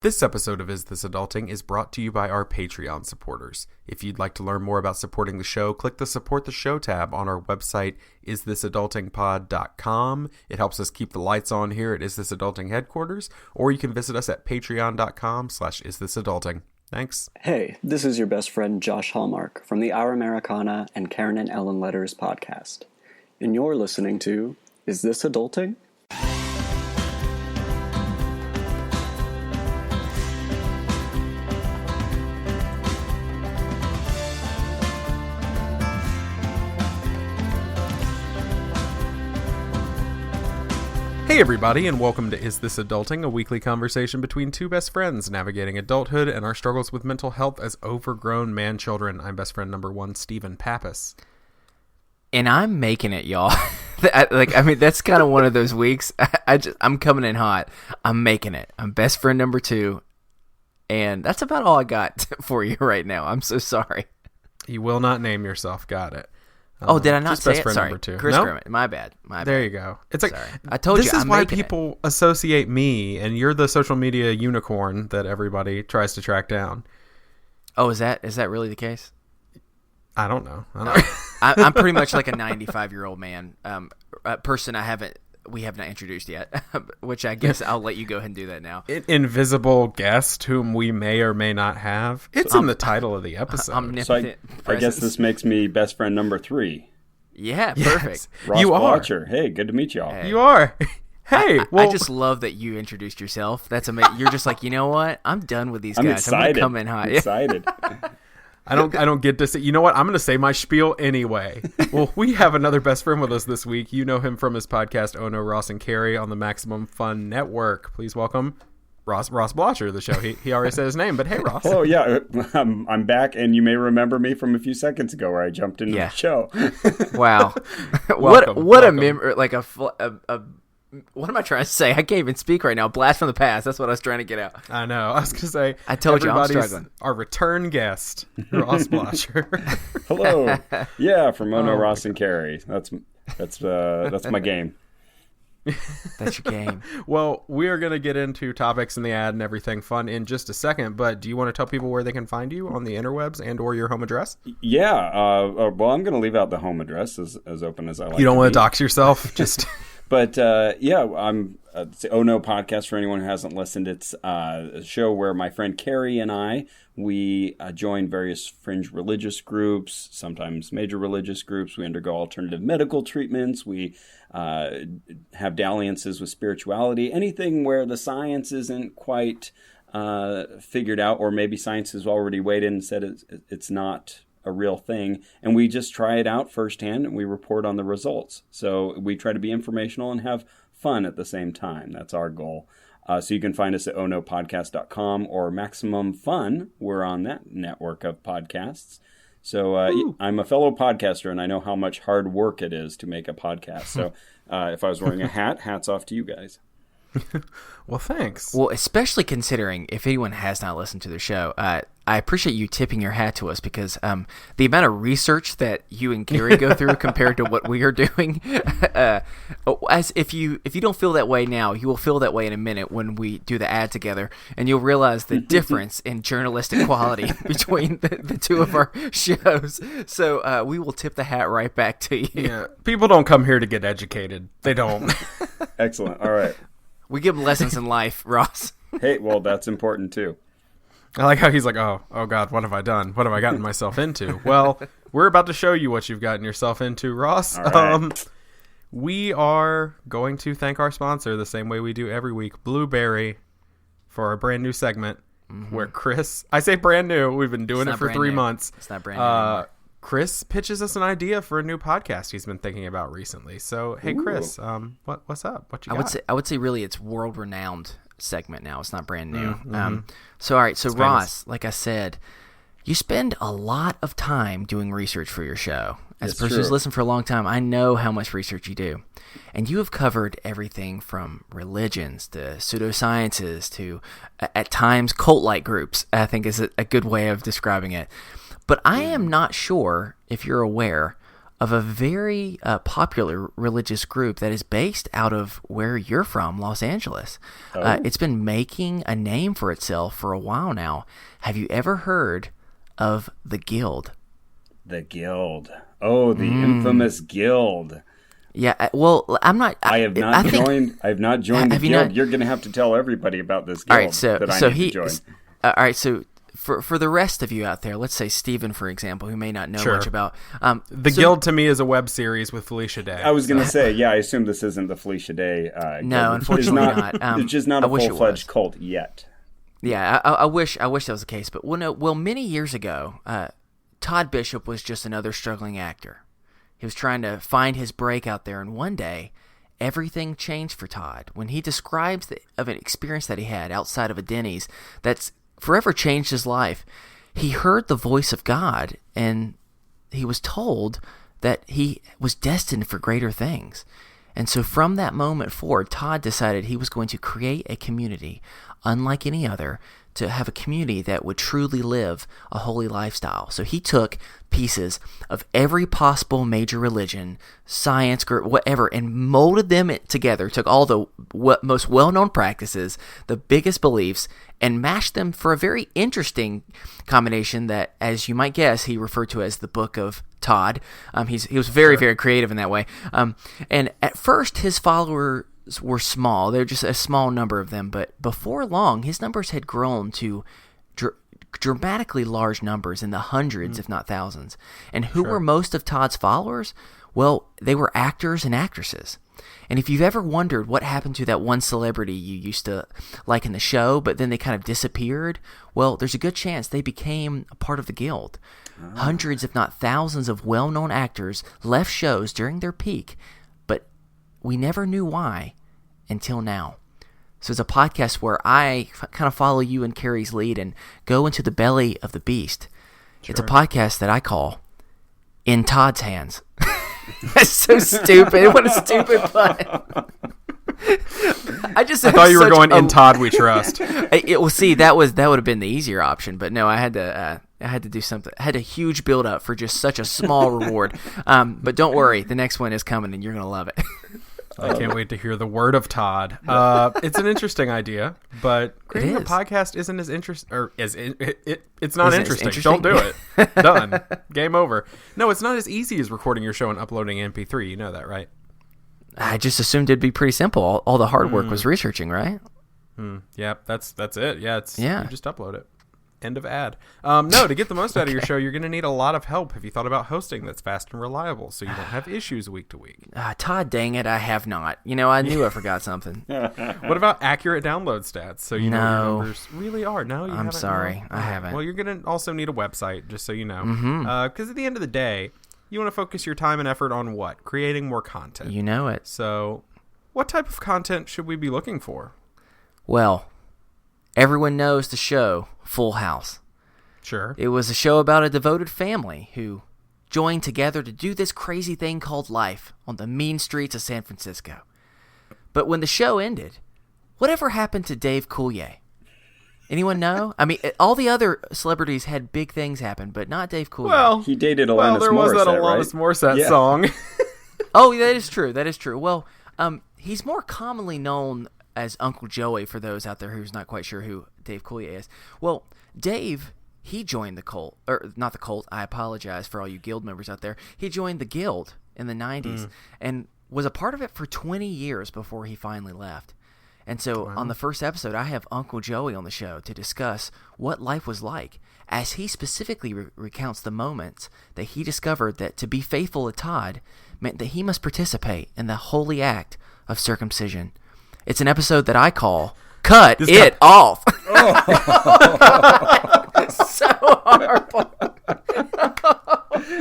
This episode of Is This Adulting is brought to you by our Patreon supporters. If you'd like to learn more about supporting the show, click the Support the Show tab on our website, isthisadultingpod.com. It helps us keep the lights on here at Is This Adulting headquarters, or you can visit us at patreon.com/isthisadulting. Thanks. Hey, this is your best friend Josh Hallmark from the Our Americana and Karen and Ellen Letters podcast. And you're listening to Is This Adulting? Hey everybody, and welcome to Is This Adulting, a weekly conversation between two best friends navigating adulthood and our struggles with mental health as overgrown man-children. I'm best friend number one, Stephen Pappas. And I'm making it, y'all. That's kind of one of those weeks. I'm coming in hot. I'm making it. I'm best friend number two, and that's about all I got for you right now. I'm so sorry. You will not name yourself. Got it. Oh, did I not say best it? friend Sorry, number two. Chris No? Grimmett. My bad. There you go. It's like, sorry. I told you. This is I'm why making people associate me, and you're the social media unicorn that everybody tries to track down. Oh, is that really the case? I don't know. I'm pretty much like a 95-year-old man, person we have not introduced yet, which I guess I'll let you go ahead and do that now. Invisible guest whom we may or may not have. It's in the title of the episode. Omnipotent I guess this makes me best friend number three. Yeah, Yes. perfect. Ross You are. Blocher. Hey, good to meet y'all. Hey. You are. Hey, I just love that you introduced yourself. That's amazing. You're just like, you know what? I'm done with these I'm guys. excited. I'm gonna come in hot. I'm excited. I don't get to say. You know what? I'm going to say my spiel anyway. Well, we have another best friend with us this week. You know him from his podcast, Oh No, Ross and Carrie, on the Maximum Fun Network. Please welcome Ross Blocher, the show. He already said his name, but hey, Ross. Oh yeah, I'm back, and you may remember me from a few seconds ago where I jumped into the show. Wow. Welcome. What a memory! Like a what am I trying to say? I can't even speak right now. Blast from the past. That's what I was trying to get out. I know. I was going to say. I told you I'm everybody's struggling. Our return guest, Ross Blocher. Hello. Yeah, from Oh No, Oh, Ross and Carrie. That's my game. That's your game. Well, we are going to get into topics in the ad and everything fun in just a second, but do you want to tell people where they can find you on the interwebs and or your home address? Yeah. Well, I'm going to leave out the home address as open as I like. You don't to want be. to dox yourself? Just... But yeah, I'm it's the Oh No podcast for anyone who hasn't listened. It's a show where my friend Carrie and we join various fringe religious groups, sometimes major religious groups. We undergo alternative medical treatments. We have dalliances with spirituality. Anything where the science isn't quite figured out, or maybe science has already weighed in and said it's not a real thing, and we just try it out firsthand and we report on the results. So we try to be informational and have fun at the same time. That's our goal. So you can find us at ohnopodcast.com or Maximum Fun. We're on that network of podcasts. So I'm a fellow podcaster, and I know how much hard work it is to make a podcast. So if I was wearing a hat, hats off to you guys. Well, thanks. Well, especially considering if anyone has not listened to the show, I appreciate you tipping your hat to us, because the amount of research that you and Carrie go through compared to what we are doing, as if you don't feel that way now, you will feel that way in a minute when we do the ad together, and you'll realize the difference in journalistic quality between the two of our shows. So we will tip the hat right back to you. Yeah, people don't come here to get educated. They don't. Excellent. All right. We give them lessons in life, Ross. Hey, well, that's important too. I like how he's like, oh God, what have I done? What have I gotten myself into? Well, we're about to show you what you've gotten yourself into, Ross. All right. We are going to thank our sponsor the same way we do every week, Blueberry, for our brand new segment where Chris, I say brand new, we've been doing it for 3 months. It's not brand new anymore. Chris pitches us an idea for a new podcast he's been thinking about recently. So, hey, Chris, what's up? What you got? I would say really it's world-renowned segment now. It's not brand new. So, all right. So, It's Ross, like I said, you spend a lot of time doing research for your show. As a person who's listened for a long time, I know how much research you do. And you have covered everything from religions to pseudosciences to, at times, cult-like groups, I think is a good way of describing it. But I am not sure if you're aware of a very popular religious group that is based out of where you're from, Los Angeles. It's been making a name for itself for a while now. Have you ever heard of the Guild? The Guild. Oh, the infamous Guild. Yeah, well, I'm not. I have not joined the Guild. You're going to have to tell everybody about this Guild. All right, so that I need to join. All right, so for the rest of you out there, let's say Stephen, for example, who may not know much about the Guild. To me, is a web series with Felicia Day. I was going to say, yeah, I assume this isn't the Felicia Day. No, unfortunately not. It's just not a full-fledged cult yet. Yeah, I wish that was the case. But many years ago, Todd Bishop was just another struggling actor. He was trying to find his break out there, and one day, everything changed for Todd when he describes of an experience that he had outside of a Denny's that's forever changed his life. He heard the voice of God, and he was told that he was destined for greater things. And so from that moment forward, Todd decided he was going to create a community unlike any other, to have a community that would truly live a holy lifestyle. So he took pieces of every possible major religion, science group, whatever, and molded them together, took all the most well-known practices, the biggest beliefs, and mashed them for a very interesting combination that, as you might guess, he referred to as the Book of Todd. He was very, very creative in that way. And at first, his followers were small. They were just a small number of them. But before long, his numbers had grown to dramatically large numbers in the hundreds, if not thousands. And who were most of Todd's followers? Well, they were actors and actresses. And if you've ever wondered what happened to that one celebrity you used to like in the show, but then they kind of disappeared, well, there's a good chance they became a part of the Guild. Hundreds, if not thousands, of well-known actors left shows during their peak, but we never knew why until now. So it's a podcast where I kind of follow you and Carrie's lead and go into the belly of the beast. It's a podcast that I call In Todd's Hands. That's so stupid. What a stupid pun. I thought you were going In Todd We Trust. Well, see, that would have been the easier option, but no, I had to do something. I had a huge build up for just such a small reward. But don't worry, the next one is coming, and you're gonna love it. I can't wait to hear the word of Todd. It's an interesting idea, but creating a podcast isn't as interesting, or it's not interesting. Don't do it. Done. Game over. No, it's not as easy as recording your show and uploading MP3. You know that, right? I just assumed it'd be pretty simple. All the hard work was researching, right? Yeah, that's it. Yeah, you just upload it. End of ad. No, to get the most out of your show, you're going to need a lot of help. Have you thought about hosting that's fast and reliable so you don't have issues week to week? Todd, dang it, I have not. I knew I forgot something. What about accurate download stats so you know what your numbers really are? No, you haven't. I'm sorry, I haven't. Well, you're going to also need a website, just so you know. Because at the end of the day, you want to focus your time and effort on what? Creating more content. You know it. So what type of content should we be looking for? Well, everyone knows the show Full House. Sure. It was a show about a devoted family who joined together to do this crazy thing called life on the mean streets of San Francisco. But when the show ended, whatever happened to Dave Coulier? Anyone know? I mean, all the other celebrities had big things happen, but not Dave Coulier. Well, he dated Alanis Morissette, there was that Alanis Morissette song. Oh, that is true. Well, he's more commonly known as Uncle Joey for those out there who's not quite sure who Dave Coulier is. Well, Dave, he joined the cult, or not the cult, I apologize for all you Guild members out there. He joined the Guild in the 90s and was a part of it for 20 years before he finally left. And so on the first episode, I have Uncle Joey on the show to discuss what life was like, as he specifically recounts the moments that he discovered that to be faithful to Todd meant that he must participate in the holy act of circumcision. It's an episode that I call Cut It Off. So horrible.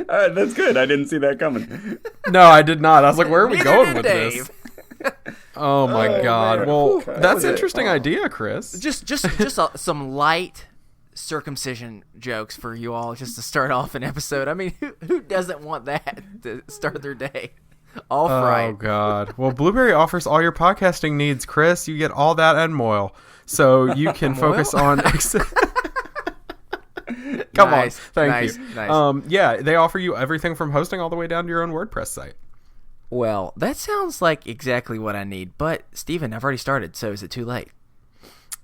That's good. I didn't see that coming. No, I did not. I was like, where are we going with Dave. this? Oh my God. Man. Well, that's an interesting idea, Chris. Just some light circumcision jokes for you all just to start off an episode. I mean, who doesn't want that to start their day? All right. Oh God. Well, Blueberry offers all your podcasting needs, Chris. You get all that and more. So you can focus on Come Nice, on. Thank nice, you. nice. Yeah, they offer you everything from hosting all the way down to your own WordPress site. Well, that sounds like exactly what I need. But, Steven, I've already started, so is it too late?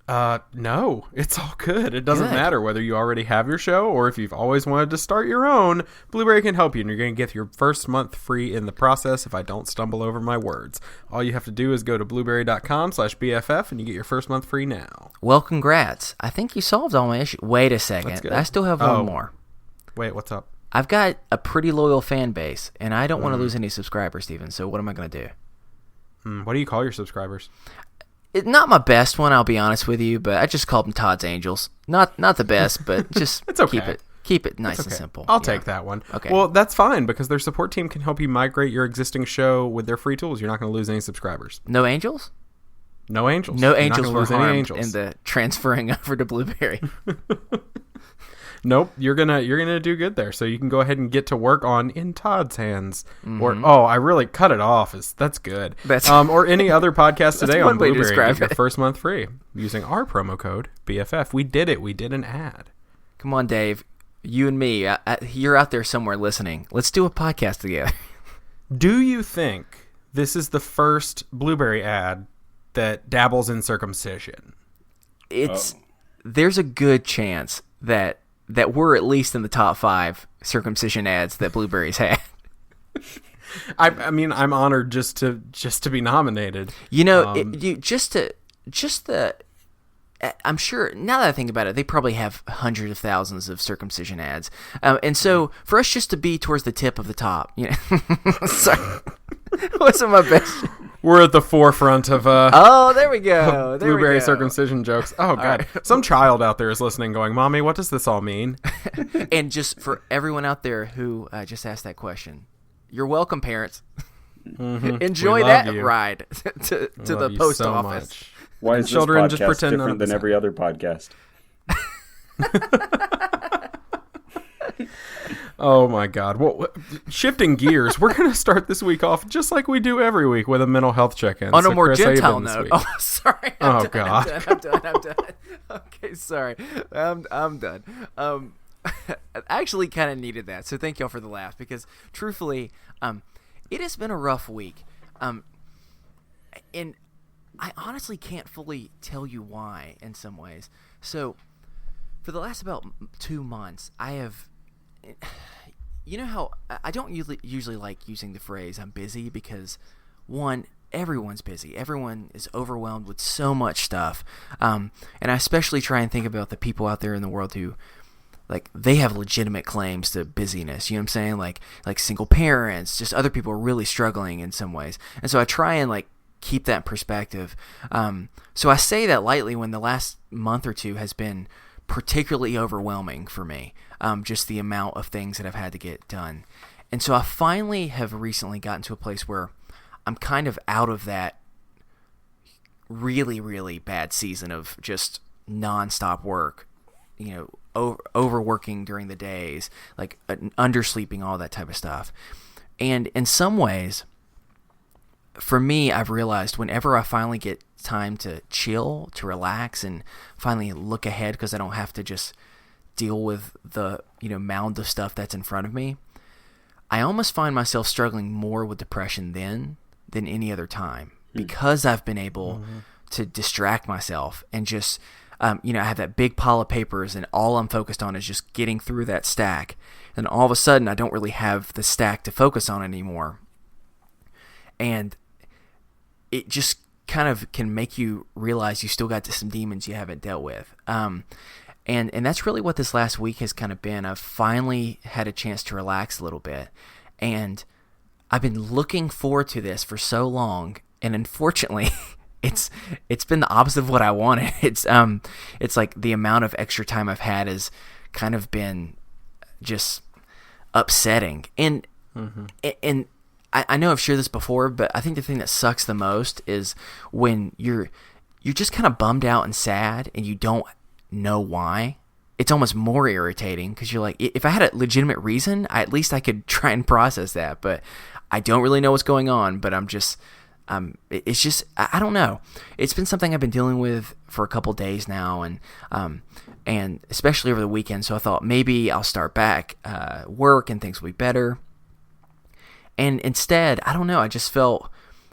No, it's all good. It doesn't Good. matter whether you already have your show or if you've always wanted to start your own. Blueberry can help you, and you're going to get your first month free in the process if I don't stumble over my words. All you have to do is go to blueberry.com/BFF, and you get your first month free now. Well, congrats. I think you solved all my issues. Wait a second. good. I still have one more. Wait, what's up? I've got a pretty loyal fan base, and I don't want to lose any subscribers, Steven, so what am I going to do? What do you call your subscribers? Not my best one, I'll be honest with you, but I just called them Todd's Angels. Not the best, but just It's okay. keep it nice Okay. and simple. I'll Yeah. take that one. Okay. Well, that's fine because their support team can help you migrate your existing show with their free tools. You're not going to lose any subscribers. No angels? No angels. No You're not angels gonna were lose any harmed angels. in the transferring over to Blueberry. Nope, you're gonna do good there. So you can go ahead and get to work on In Todd's Hands, or I really cut it off. That's good. That's- or any other podcast today one on way to Blueberry. describe Get your it. first month free using our promo code BFF. We did it. We did an ad. Come on, Dave. You and me, you're out there somewhere listening. Let's do a podcast together. Do you think this is the first Blueberry ad that dabbles in circumcision? There's a good chance that we're at least in the top 5 circumcision ads that Blueberry's had. I mean, I'm honored just to be nominated. You know, I'm sure, now that I think about it, they probably have hundreds of thousands of circumcision ads. And so, for us just to be towards the tip of the top, you know, sorry, wasn't my best. We're at the forefront of Oh, there we go. There Blueberry we go. circumcision jokes. Oh, God. Some child out there is listening going, Mommy, what does this all mean? And just for everyone out there who just asked that question, you're welcome, parents. Enjoy We love that you. ride to the Love you post so office. much. Why And is children this just podcast pretend none of different than this every other podcast? Oh, my God. Well, shifting gears, we're going to start this week off just like we do every week with a mental health check-in. On So, a more Chris, how you gentle been this note. week? Oh, sorry. Oh, God. I'm done. Okay, sorry. I'm done. I actually kind of needed that, so thank y'all for the laugh, because truthfully, it has been a rough week. And I honestly can't fully tell you why in some ways. So, for the last about 2 months, I have... You know how I don't usually like using the phrase "I'm busy" because, one, everyone's busy. Everyone is overwhelmed with so much stuff, and I especially try and think about the people out there in the world who, like, they have legitimate claims to busyness. You know what I'm saying? Like single parents, just other people are really struggling in some ways, and so I try and keep that in perspective. So I say that lightly when the last month or two has been particularly overwhelming for me, just the amount of things that I've had to get done. And so I finally have recently gotten to a place where I'm kind of out of that really, really bad season of just nonstop work, overworking during the days, undersleeping, all that type of stuff. And in some ways, for me, I've realized whenever I finally get time to chill, to relax, and finally look ahead because I don't have to just deal with the mound of stuff that's in front of me, I almost find myself struggling more with depression then than any other time because I've been able to distract myself and just I have that big pile of papers and all I'm focused on is just getting through that stack, and all of a sudden I don't really have the stack to focus on anymore, and it just kind of can make you realize you still got some demons you haven't dealt with. And that's really what this last week has kind of been. I've finally had a chance to relax a little bit, and I've been looking forward to this for so long, and unfortunately it's been the opposite of what I wanted. It's like the amount of extra time I've had has kind of been just upsetting. And I know I've shared this before, but I think the thing that sucks the most is when you're just kind of bummed out and sad and you don't know why. It's almost more irritating because you're like, if I had a legitimate reason, at least I could try and process that, but I don't really know what's going on, but I'm just it's just, I don't know. It's been something I've been dealing with for a couple days now, and especially over the weekend. So I thought maybe I'll start back work and things will be better. And instead, I don't know. I just felt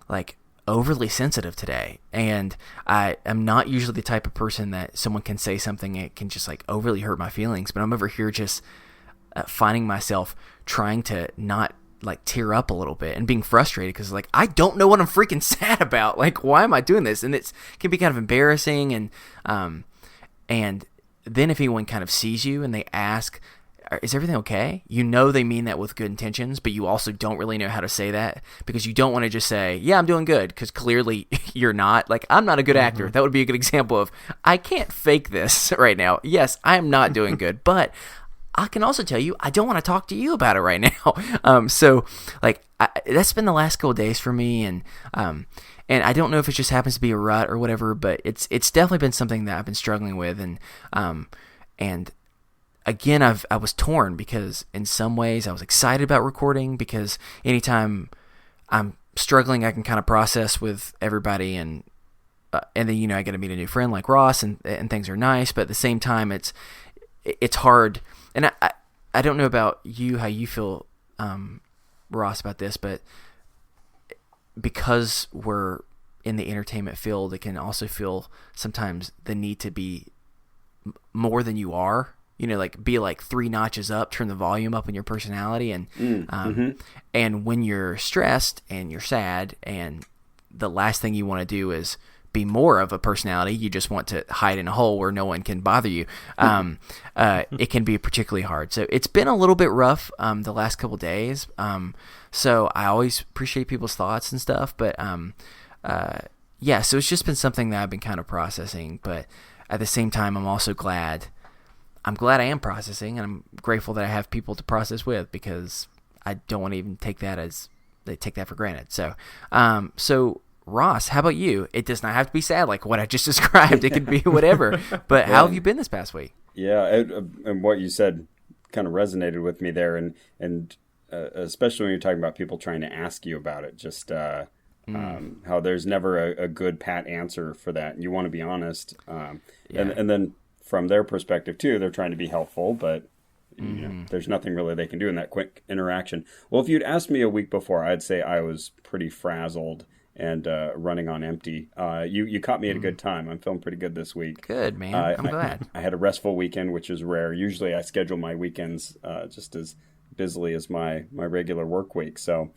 like overly sensitive today, and I am not usually the type of person that someone can say something and it can just like overly hurt my feelings. But I'm over here just finding myself trying to not like tear up a little bit and being frustrated because like I don't know what I'm freaking sad about. Like, why am I doing this? And it can be kind of embarrassing. And then if anyone kind of sees you and they ask, is everything okay? You know they mean that with good intentions, but you also don't really know how to say that because you don't want to just say, yeah, I'm doing good, because clearly you're not. Like, I'm not a good actor. That would be a good example of, I can't fake this right now. Yes, I am not doing good, but I can also tell you I don't want to talk to you about it right now. So, like, that's been the last couple of days for me, and I don't know if it just happens to be a rut or whatever, but it's definitely been something that I've been struggling with, and again, I was torn because in some ways I was excited about recording because anytime I'm struggling, I can kind of process with everybody, and then I get to meet a new friend like Ross, and things are nice, but at the same time it's hard. And I don't know about you, how you feel, Ross, about this, but because we're in the entertainment field, it can also feel sometimes the need to be more than you are. Like be like 3 notches up, turn the volume up in your personality. And and when you're stressed and you're sad and the last thing you want to do is be more of a personality, you just want to hide in a hole where no one can bother you. It can be particularly hard. So it's been a little bit rough the last couple of days. So I always appreciate people's thoughts and stuff. But yeah, so it's just been something that I've been kind of processing. But at the same time, I'm also glad I am processing, and I'm grateful that I have people to process with, because I don't want to even take that for granted. So, so Ross, how about you? It does not have to be sad like what I just described. It could be whatever. But how have you been this past week? Yeah, and what you said kind of resonated with me there, and especially when you're talking about people trying to ask you about it, just how there's never a good pat answer for that, and you want to be honest. And then from their perspective too, they're trying to be helpful, but there's nothing really they can do in that quick interaction. Well, if you'd asked me a week before, I'd say I was pretty frazzled and running on empty. You caught me at a good time. I'm feeling pretty good this week. Good, man. I'm glad. I had a restful weekend, which is rare. Usually I schedule my weekends just as busily as my regular work week. So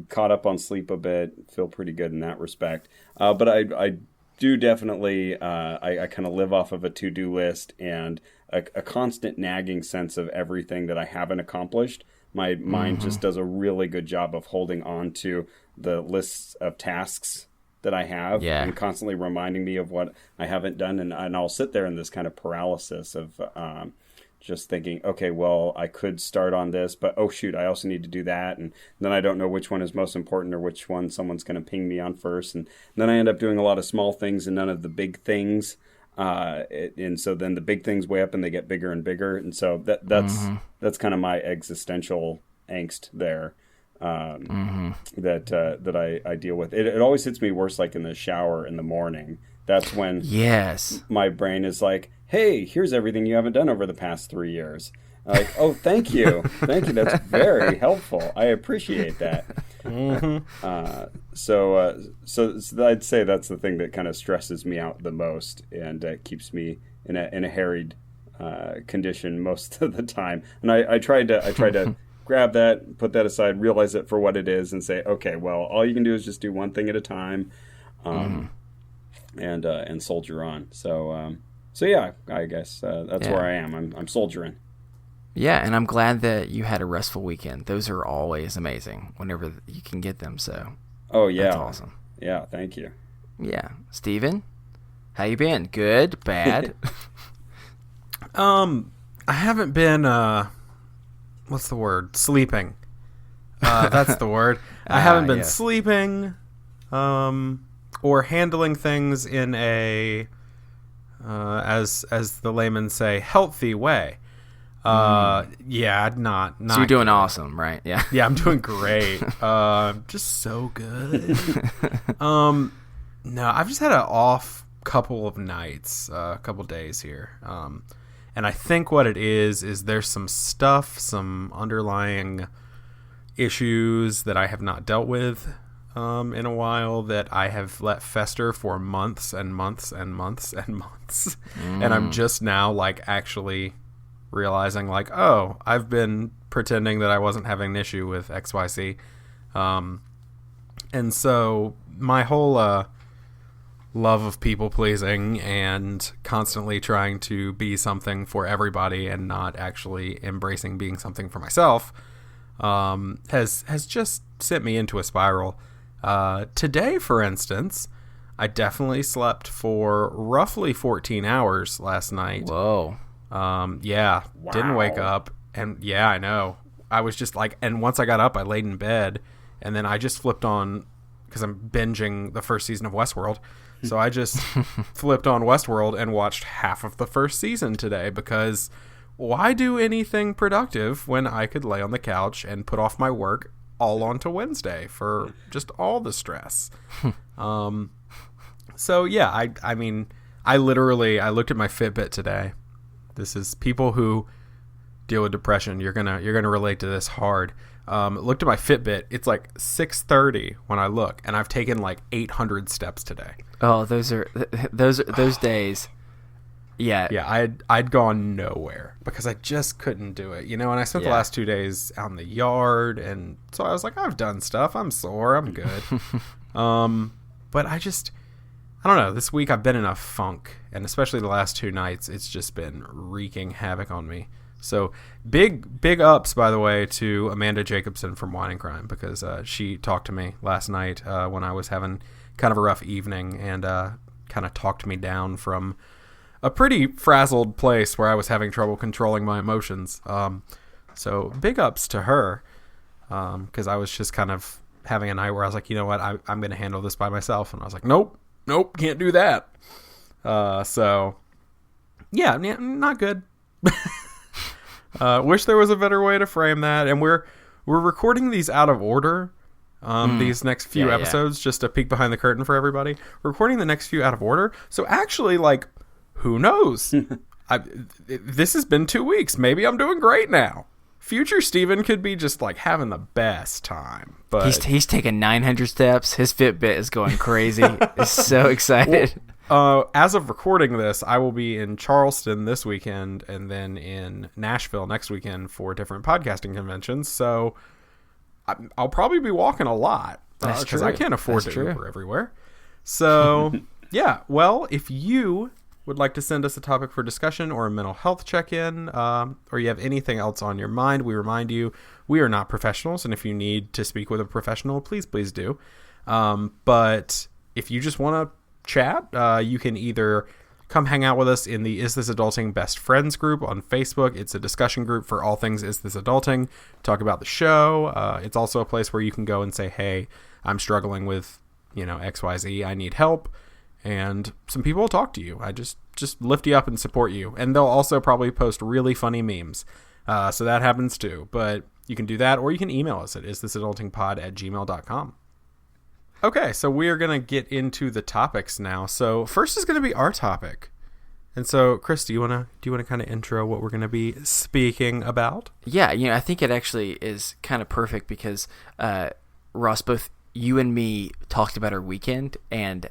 caught up on sleep a bit, feel pretty good in that respect. But I do definitely, I kind of live off of a to-do list and a constant nagging sense of everything that I haven't accomplished. My mind just does a really good job of holding on to the lists of tasks that I have and constantly reminding me of what I haven't done. And I'll sit there in this kind of paralysis of just thinking, okay, well, I could start on this, but oh shoot, I also need to do that. And then I don't know which one is most important or which one someone's going to ping me on first. And then I end up doing a lot of small things and none of the big things. And so then the big things weigh up and they get bigger and bigger. And so that's kind of my existential angst there. That I deal with. It always hits me worse like in the shower in the morning. That's when my brain is like, hey, here's everything you haven't done over the past 3 years. Like, oh, thank you. That's very helpful. I appreciate that. So I'd say that's the thing that kind of stresses me out the most and keeps me in a harried condition most of the time. And I try to grab that, put that aside, realize it for what it is, and say, okay, well, all you can do is just do one thing at a time, and soldier on. So yeah, I guess that's where I am. I'm soldiering. Yeah, and I'm glad that you had a restful weekend. Those are always amazing whenever you can get them. So, that's awesome. Yeah, thank you. Yeah, Steven, how you been? Good, bad? I haven't been. What's the word? Sleeping. That's the word. I haven't been sleeping, or handling things in a, as the laymen say, healthy way. Yeah, not. So you're doing good. awesome, right? Yeah. Yeah, I'm doing great. Just so good. No, I've just had an off couple of nights, couple days here. And I think what it is there's some underlying issues that I have not dealt with in a while that I have let fester for months and months and months and months. And I'm just now like actually realizing like, oh, I've been pretending that I wasn't having an issue with XYZ. And so my whole love of people pleasing and constantly trying to be something for everybody and not actually embracing being something for myself has just sent me into a spiral. Today, for instance, I definitely slept for roughly 14 hours last night. Whoa. Yeah, wow. Didn't wake up, and yeah, I know. I was just like, and once I got up, I laid in bed, and then I just flipped on, because I'm binging the first season of Westworld, so I just flipped on Westworld and watched half of the first season today, because why do anything productive when I could lay on the couch and put off my work all onto Wednesday for just all the stress? So yeah, I mean, I looked at my Fitbit today. This is people who deal with depression. You're gonna relate to this hard. Looked at my Fitbit. It's like 6:30 when I look, and I've taken like 800 steps today. Oh, those days. Yeah. Yeah, I'd gone nowhere because I just couldn't do it. And I spent the last 2 days out in the yard, and so I was like, I've done stuff. I'm sore. I'm good. But I don't know. This week I've been in a funk, and especially the last 2 nights, it's just been wreaking havoc on me. So big ups, by the way, to Amanda Jacobson from Wine and Crime, because she talked to me last night when I was having kind of a rough evening, and kind of talked me down from a pretty frazzled place where I was having trouble controlling my emotions. So big ups to her, because I was just kind of having a night where I was like, you know what, I'm going to handle this by myself. And I was like, nope, can't do that. So yeah, not good. Wish there was a better way to frame that. And we're recording these out of order. These next few episodes, just a peek behind the curtain for everybody. We're recording the next few out of order. So actually, like, who knows? This has been 2 weeks. Maybe I'm doing great now. Future Steven could be just like having the best time. But he's taking 900 steps. His Fitbit is going crazy. He's so excited. As of recording this, I will be in Charleston this weekend and then in Nashville next weekend for different podcasting conventions. So I'll probably be walking a lot because I can't afford to Uber everywhere. So yeah, well, if you would like to send us a topic for discussion or a mental health check-in, or you have anything else on your mind, we remind you we are not professionals, and if you need to speak with a professional, please do. But if you just want to chat, you can either come hang out with us in the Is This Adulting Best Friends group on Facebook. It's a discussion group for all things Is This Adulting. Talk about the show. It's also a place where you can go and say, hey, I'm struggling with, XYZ. I need help. And some people will talk to you. I just lift you up and support you. And they'll also probably post really funny memes. So that happens too. But you can do that, or you can email us at isthisadultingpod@gmail.com. Okay, so we are going to get into the topics now. So first is going to be our topic. And so, Chris, do you want to kind of intro what we're going to be speaking about? Yeah, I think it actually is kind of perfect because, Ross, both you and me talked about our weekend, and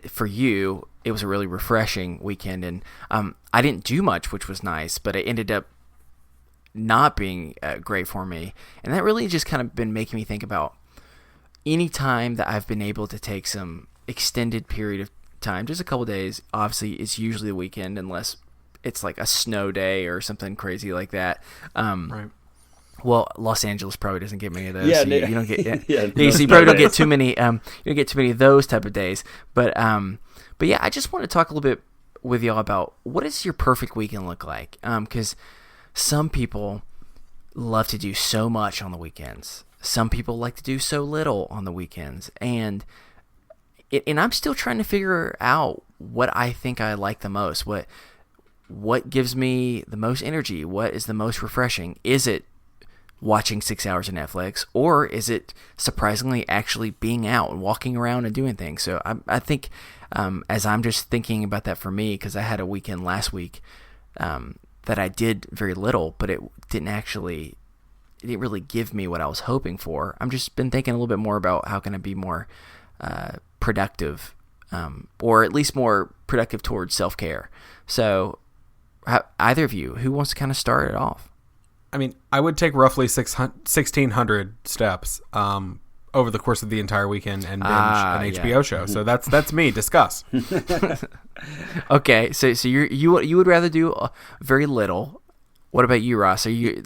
for you, it was a really refreshing weekend. And I didn't do much, which was nice, but it ended up not being great for me. And that really just kind of been making me think about any time that I've been able to take some extended period of time, just a couple days. Obviously, it's usually the weekend, unless it's like a snow day or something crazy like that. Right. Well, Los Angeles probably doesn't get many of those. Yeah, so you don't get. no, so you probably don't get too many. You don't get too many of those type of days. But yeah, I just want to talk a little bit with y'all about what does your perfect weekend look like? Because some people love to do so much on the weekends. Some people like to do so little on the weekends, and I'm still trying to figure out what I think I like the most. what gives me the most energy? What is the most refreshing? Is it watching 6 hours of Netflix, or is it surprisingly actually being out and walking around and doing things? So I think as I'm just thinking about that for me, because I had a weekend last week that I did very little, but it didn't really give me what I was hoping for. I'm just been thinking a little bit more about how can I be more productive, or at least more productive towards self-care. So either of you, who wants to kind of start it off? I mean, I would take roughly 1,600 steps over the course of the entire weekend and binge an HBO show. So that's me. Discuss. Okay, so you would rather do very little. What about you, Ross? Are you?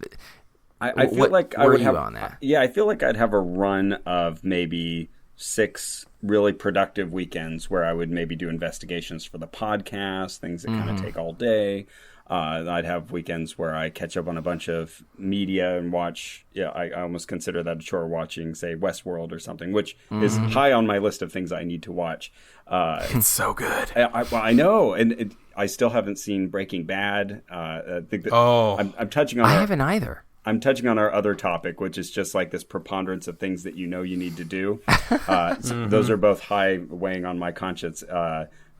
I feel like I would have on that? Yeah, I feel like I'd have a run of maybe 6 really productive weekends where I would maybe do investigations for the podcast, things that kind of take all day. I'd have weekends where I catch up on a bunch of media and watch. Yeah, I almost consider that a chore, watching, say, Westworld or something, which is high on my list of things I need to watch. It's so good. I know, and I still haven't seen Breaking Bad. I think that I'm touching on. I haven't either. I'm touching on our other topic, which is just like this preponderance of things that you need to do. So those are both high weighing on my conscience.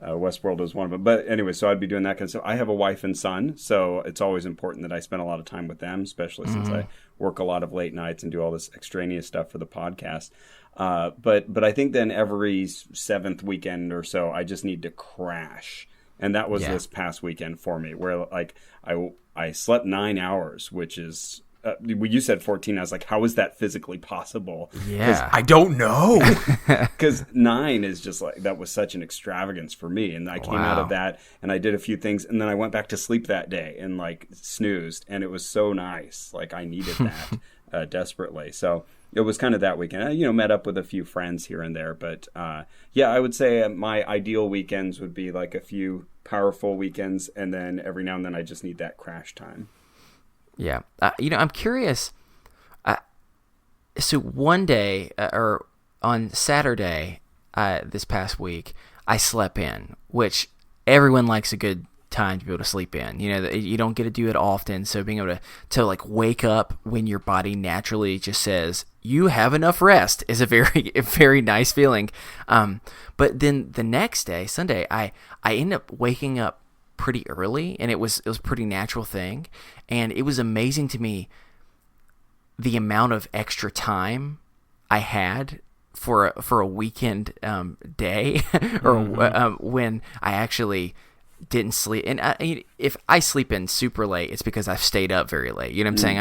Westworld is one of them. But anyway, so I'd be doing that. So I have a wife and son, so it's always important that I spend a lot of time with them, especially since I work a lot of late nights and do all this extraneous stuff for the podcast. But I think then every 7th weekend or so, I just need to crash. And that was this past weekend for me, where like I slept 9 hours, which is... you said 14. I was like, how is that physically possible? Yeah. I don't know. Because 9 is just like, that was such an extravagance for me. And I came out of that and I did a few things. And then I went back to sleep that day and like snoozed. And it was so nice. Like I needed that desperately. So it was kind of that weekend. I, met up with a few friends here and there. But I would say my ideal weekends would be like a few powerful weekends. And then every now and then I just need that crash time. Yeah. I'm curious. So one day, or on Saturday this past week, I slept in, which everyone likes a good time to be able to sleep in. You don't get to do it often, so being able to like wake up when your body naturally just says, you have enough rest, is a very nice feeling. But then the next day, Sunday, I ended up waking up pretty early, and it was a pretty natural thing, and it was amazing to me the amount of extra time I had for a weekend day or when I actually didn't sleep. And if I sleep in super late, it's because I've stayed up very late. You know what I'm saying?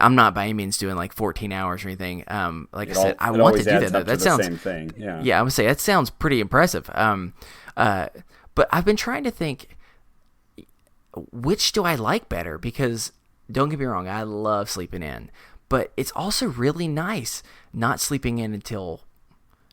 I'm not by any means doing like 14 hours or anything. Like I said, I want to do that. That sounds same thing. Yeah, I would say that sounds pretty impressive. But I've been trying to think, which do I like better? Because don't get me wrong, I love sleeping in, but it's also really nice not sleeping in until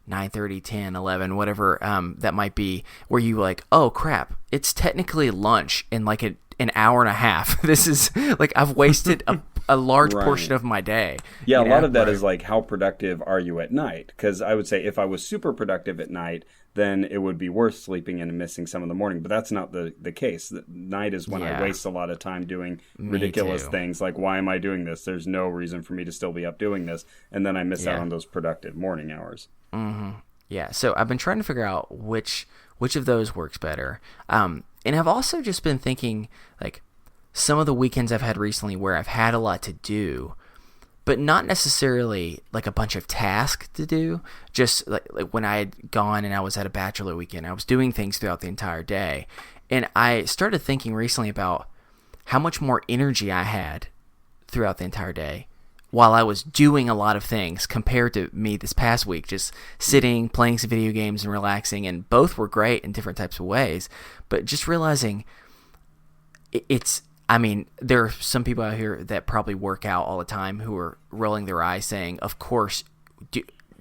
9:30, 10, 11, whatever that might be, where you like, oh crap, it's technically lunch in like an hour and a half. This is like I've wasted a large portion of my day. Yeah, a lot of that is like, how productive are you at night? Because I would say if I was super productive at night, then it would be worth sleeping in and missing some of the morning. But that's not the case. The night is when I waste a lot of time doing ridiculous things. Like, why am I doing this? There's no reason for me to still be up doing this. And then I miss out on those productive morning hours. Mm-hmm. Yeah, so I've been trying to figure out which of those works better. And I've also just been thinking, like, some of the weekends I've had recently where I've had a lot to do, but not necessarily like a bunch of tasks to do. Just like when I had gone and I was at a bachelor weekend, I was doing things throughout the entire day. And I started thinking recently about how much more energy I had throughout the entire day while I was doing a lot of things compared to me this past week, just sitting, playing some video games and relaxing. And both were great in different types of ways, but just realizing there are some people out here that probably work out all the time who are rolling their eyes saying, of course,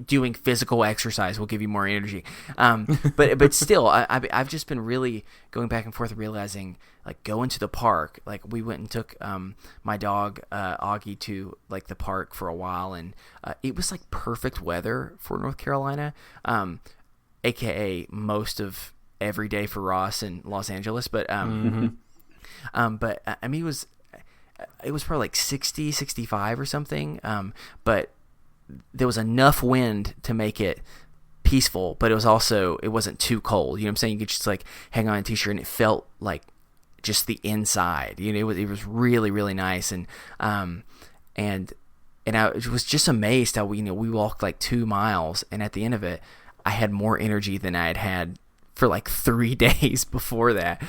doing physical exercise will give you more energy. But still, I've just been really going back and forth realizing, like, going to the park. Like, we went and took my dog, Augie, to, like, the park for a while, and it was, like, perfect weather for North Carolina, a.k.a. most of every day for Ross in Los Angeles. But But I mean, it was probably like 60, 65 or something. But there was enough wind to make it peaceful, but it wasn't too cold. You know what I'm saying? You could just like hang on a t-shirt and it felt like just the inside. You know, it was really, really nice. And I was just amazed how we walked like 2 miles, and at the end of it, I had more energy than I had for like 3 days before that.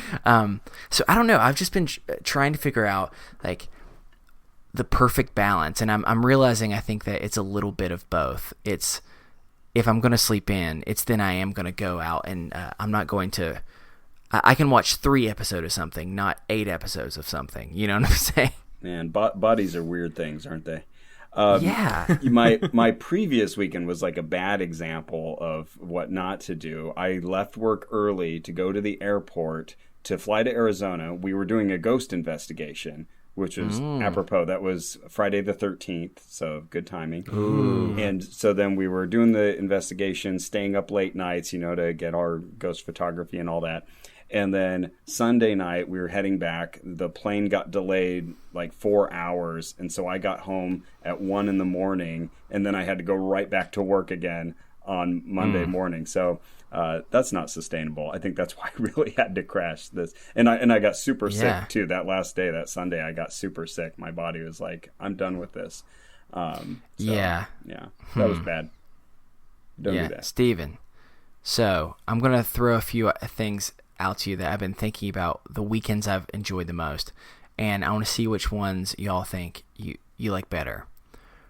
So I don't know. I've just been trying to figure out like the perfect balance, and I'm realizing I think that it's a little bit of both. It's if I'm going to sleep in, it's then I am going to go out, and I'm not going to. I can watch 3 episodes of something, not 8 episodes of something. You know what I'm saying? Man, bodies are weird things, aren't they? Yeah. My previous weekend was like a bad example of what not to do. I left work early to go to the airport to fly to Arizona. We were doing a ghost investigation, which was apropos. That was Friday the 13th, so good timing. Ooh. And so then we were doing the investigation, staying up late nights, to get our ghost photography and all that. And then Sunday night, we were heading back. The plane got delayed like 4 hours. And so I got home at 1 a.m. And then I had to go right back to work again on Monday morning. So that's not sustainable. I think that's why I really had to crash this. And I got super sick too. That last day, that Sunday, I got super sick. My body was like, I'm done with this. Yeah, that was bad. Don't do that. Steven. So I'm going to throw a few things out to you that I've been thinking about the weekends I've enjoyed the most, and I want to see which ones y'all think you like better.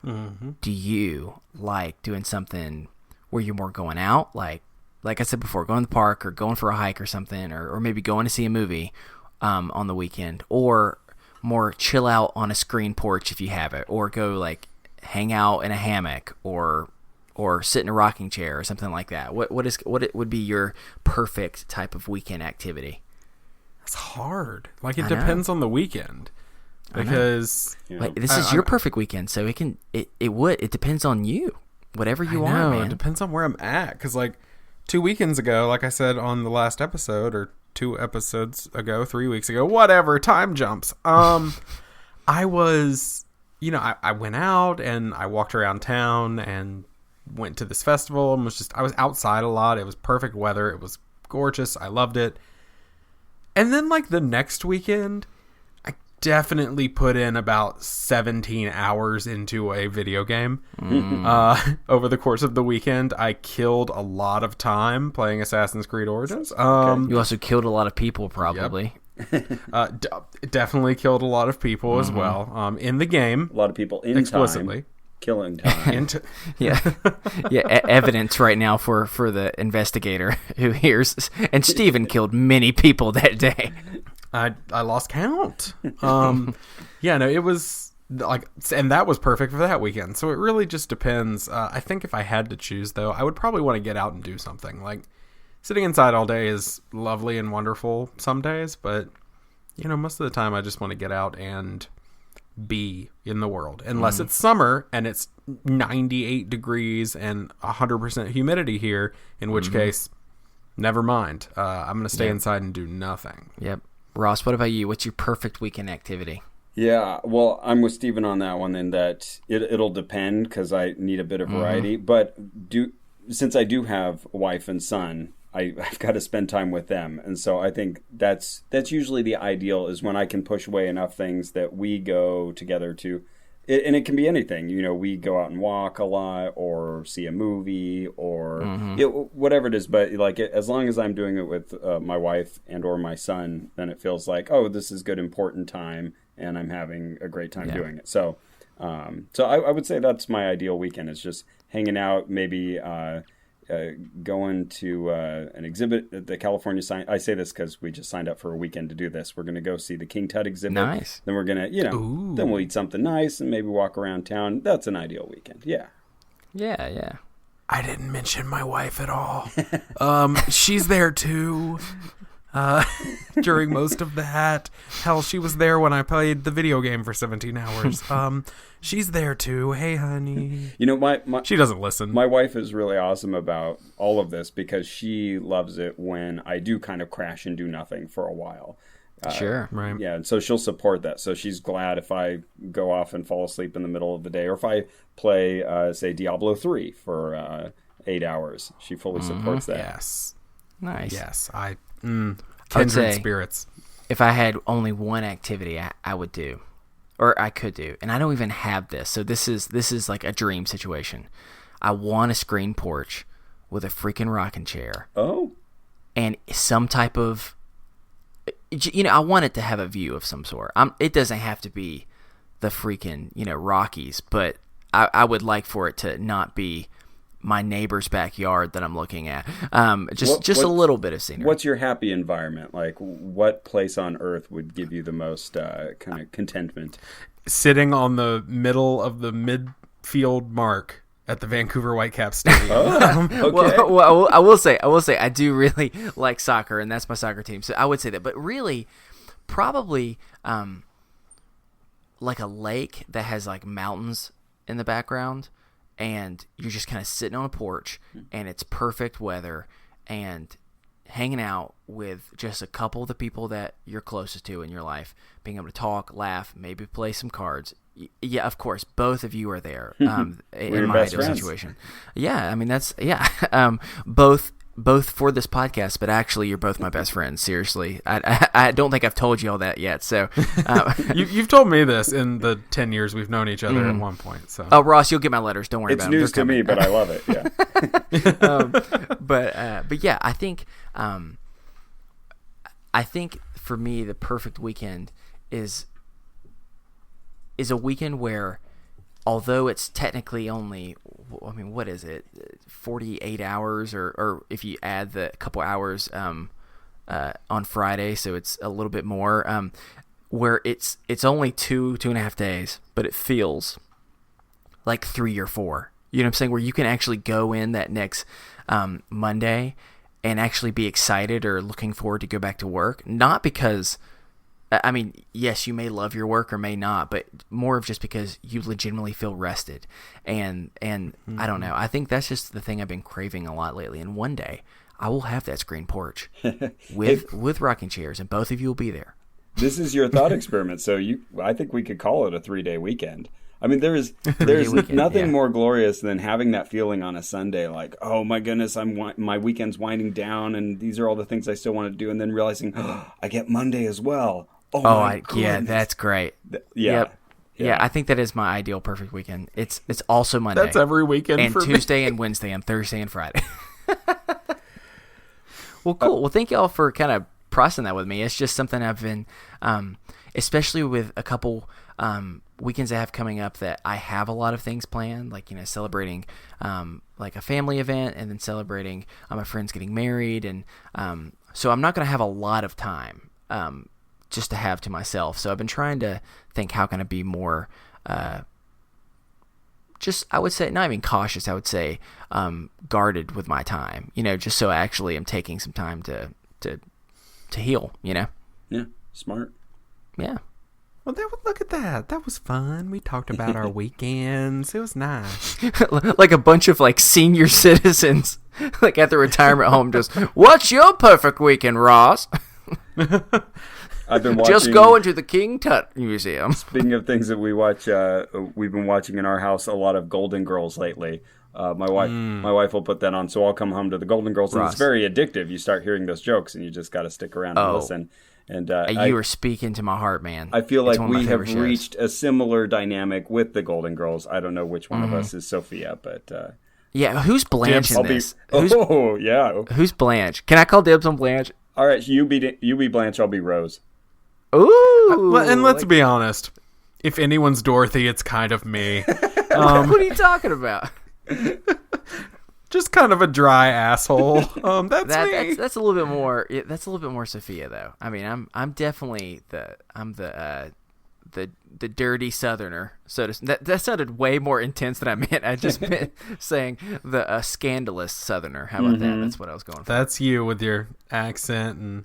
Mm-hmm. Do you like doing something where you're more going out, like I said before, going to the park or going for a hike or something, or maybe going to see a movie on the weekend, or more chill out on a screen porch if you have it, or go like hang out in a hammock or sit in a rocking chair or something like that? What would be your perfect type of weekend activity? It's hard. Like it depends on the weekend, because like this is your perfect weekend, so it depends on you. Whatever you want, man. It depends on where I'm at. Because like 2 weekends ago, like I said on the last episode, or 2 episodes ago, 3 weeks ago, whatever, time jumps. I was, I went out and I walked around town and went to this festival and I was outside a lot. It was perfect weather. It was gorgeous. I loved it. And then like the next weekend, I definitely put in about 17 hours into a video game. Over the course of the weekend, I killed a lot of time playing Assassin's Creed Origins. You also killed a lot of people, probably. Yep. Definitely killed a lot of people as well in the game. A lot of people in explicitly. Time. Killing time. Evidence right now for the investigator who hears. And Steven killed many people that day. I lost count. It was like, and that was perfect for that weekend. So it really just depends. I think if I had to choose, though, I would probably want to get out and do something. Like sitting inside all day is lovely and wonderful some days, but most of the time I just want to get out and be in the world, unless it's summer and it's 98 degrees and 100% humidity here, in which case never mind. I'm gonna stay inside and do nothing. Yep. Ross, what about you? What's your perfect weekend activity? Yeah, well, I'm with Steven on that one, in that it'll depend, because I need a bit of variety. But since I do have a wife and son, I've got to spend time with them. And so I think that's usually the ideal, is when I can push away enough things that we go together to, and it can be anything. We go out and walk a lot, or see a movie, or whatever it is. But like, as long as I'm doing it with my wife and or my son, then it feels like, oh, this is good, important time, and I'm having a great time doing it. So I would say that's my ideal weekend, is just hanging out, maybe going to an exhibit at the California Science. I say this because we just signed up for a weekend to do this. We're going to go see the King Tut exhibit. Nice. Then we're going to, then we'll eat something nice and maybe walk around town. That's an ideal weekend. Yeah. Yeah. I didn't mention my wife at all. She's there too. During most of that. Hell, she was there when I played the video game for 17 hours. She's there too. Hey, honey. She doesn't listen. My wife is really awesome about all of this, because she loves it when I do kind of crash and do nothing for a while. Sure. Right. Yeah, and so she'll support that. So she's glad if I go off and fall asleep in the middle of the day, or if I play, say, Diablo 3 for 8 hours. She fully supports that. Yes. Nice. Yes. I would kindred say- spirits. If I had only one activity I would do, or I could do, and I don't even have this, so this is like a dream situation. I want a screen porch with a freaking rocking chair Oh, and some type of, I want it to have a view of some sort. It doesn't have to be the freaking, Rockies, but I would like for it to not be my neighbor's backyard that I'm looking at. Just a little bit of scenery. what's your happy environment? Like, what place on earth would give you the most kind of contentment? Sitting on the middle of the midfield mark at the Vancouver Whitecaps Stadium. Oh, okay. Well, I will say, I do really like soccer, and that's my soccer team. So I would say that, but really, probably like a lake that has like mountains in the background, and you're just kind of sitting on a porch, and it's perfect weather, and hanging out with just a couple of the people that you're closest to in your life, being able to talk, laugh, maybe play some cards. Yeah, of course, both of you are there in my ideal situation. Yeah, I mean both for this podcast, but actually you're both my best friends. Seriously, I don't think I've told you all that yet. So You've told me this in the 10 years we've known each other at one point. So Ross, you'll get my letters. Don't worry It's about them. news to me, but I love it. Yeah. But yeah, I think for me the perfect weekend is a weekend where, although it's technically only, what is it, 48 hours, or if you add the couple hours on Friday, so it's a little bit more, where it's only 2.5 days, but it feels like 3 or 4. You know what I'm saying? Where you can actually go in that next Monday and actually be excited or looking forward to go back to work, not because, I mean, yes, you may love your work or may not, but more of just because you legitimately feel rested. And I don't know. I think that's just the thing I've been craving a lot lately. And one day I will have that screen porch with rocking chairs, and both of you will be there. This is your thought experiment. So I think we could call it a 3-day weekend. I mean, there's nothing more glorious than having that feeling on a Sunday, like, oh my goodness, my weekend's winding down, and these are all the things I still want to do, and then realizing, oh, I get Monday as well. Yeah, that's great. Yeah. Yep. Yeah, I think that is my ideal perfect weekend. It's also Monday. that's every weekend and for Tuesday me. and Wednesday and Thursday and Friday. Well, cool. Well, thank y'all for kind of processing that with me. It's just something I've been, especially with a couple weekends I have coming up, that I have a lot of things planned, like, celebrating like a family event, and then celebrating my friends getting married, and so I'm not going to have a lot of time just to have to myself. So I've been trying to think, how can I be more just, I would say, not even cautious, I would say guarded with my time, just so I actually am taking some time to heal, Yeah, smart. Yeah. Well, look at that. That was fun. We talked about our weekends. It was nice. Like a bunch of like senior citizens like at the retirement home, just, what's your perfect weekend, Ross? I've been watching, just going to the King Tut Museum. Speaking of things that we watch, we've been watching in our house a lot of Golden Girls lately. My wife will put that on, so I'll come home to the Golden Girls, and Ross. it's very addictive. You start hearing those jokes, and you just got to stick around and listen. And you are speaking to my heart, man. I feel It's like one of my we have favorite shows. reached a similar dynamic with the Golden Girls. I don't know which one of us is Sophia, but Yeah, who's Blanche in this? Who's yeah. who's Blanche? Can I call dibs on Blanche? All right, you be Blanche, I'll be Rose. Ooh. And let's be honest. If anyone's Dorothy, it's kind of me. What are you talking about? Just kind of a dry asshole. That's me. That's a little bit more. That's a little bit more Sophia, though. I mean, I'm definitely the dirty Southerner. So that sounded way more intense than I meant. I just meant saying the scandalous Southerner. How about that? That's what I was going for. That's you with your accent and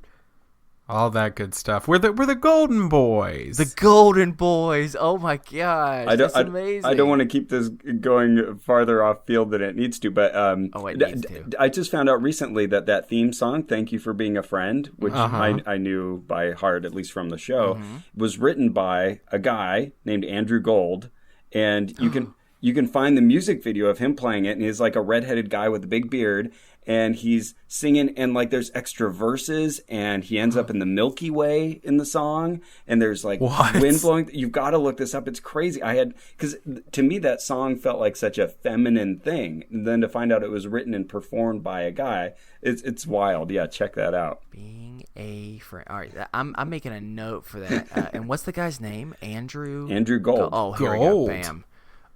All that good stuff. We're the Golden Boys. The Golden Boys. Oh my gosh, that's amazing. I don't want to keep this going farther off field than it needs to, but it needs to. I just found out recently that theme song, "Thank You for Being a Friend," which I knew by heart, at least from the show, was written by a guy named Andrew Gold, and you can find the music video of him playing it, and he's like a redheaded guy with a big beard. And he's singing, and like there's extra verses, and he ends up in the Milky Way in the song, and there's like wind blowing. You've got to look this up. It's crazy. Because to me that song felt like such a feminine thing. And then to find out it was written and performed by a guy, it's wild. Yeah, check that out. Being a friend. All right, I'm making a note for that. And what's the guy's name? Andrew Gold. Oh, here we go. Bam.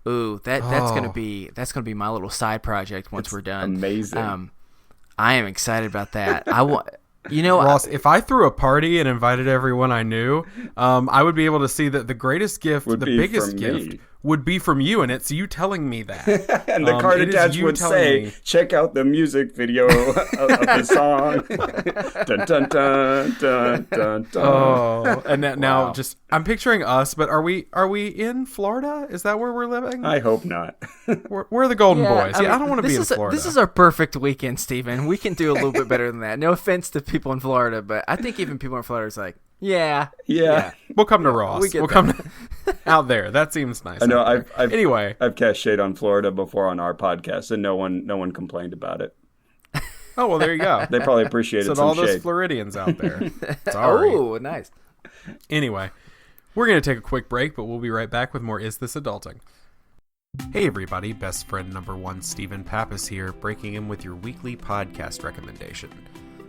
Ooh, that's gonna be my little side project once we're done. Amazing. I am excited about that. Ross, if I threw a party and invited everyone I knew, I would be able to see that the greatest gift, the biggest gift, would be from you, and it's you telling me that. And the card attached would say, check out the music video of the song. Dun, dun, dun, dun, dun, dun. Oh, and now just I'm picturing us, but are we in Florida? Is that where we're living? I hope not. We're the Golden Boys. I don't want to be in Florida. This is our perfect weekend, Stephen. We can do a little bit better than that. No offense to people in Florida, but I think even people in Florida is like, yeah. We'll come to Ross. We'll come out there. That seems nice. I know. I've cast shade on Florida before on our podcast, and no one complained about it. Oh well, there you go. They probably appreciated so some all those shade. Floridians out there. Sorry. Oh, nice. Anyway, we're gonna take a quick break, but we'll be right back with more Is This Adulting? Hey everybody, best friend number 1 Stephen Pappas here, breaking in with your weekly podcast recommendation.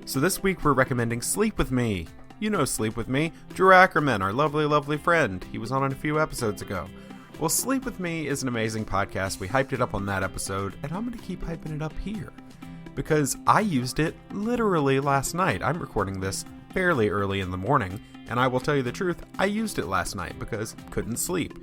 So this week we're recommending Sleep With Me. You know Sleep With Me, Drew Ackerman, our lovely, lovely friend. He was on it a few episodes ago. Well, Sleep With Me is an amazing podcast. We hyped it up on that episode, and I'm going to keep hyping it up here. Because I used it literally last night. I'm recording this fairly early in the morning, and I will tell you the truth, I used it last night because couldn't sleep.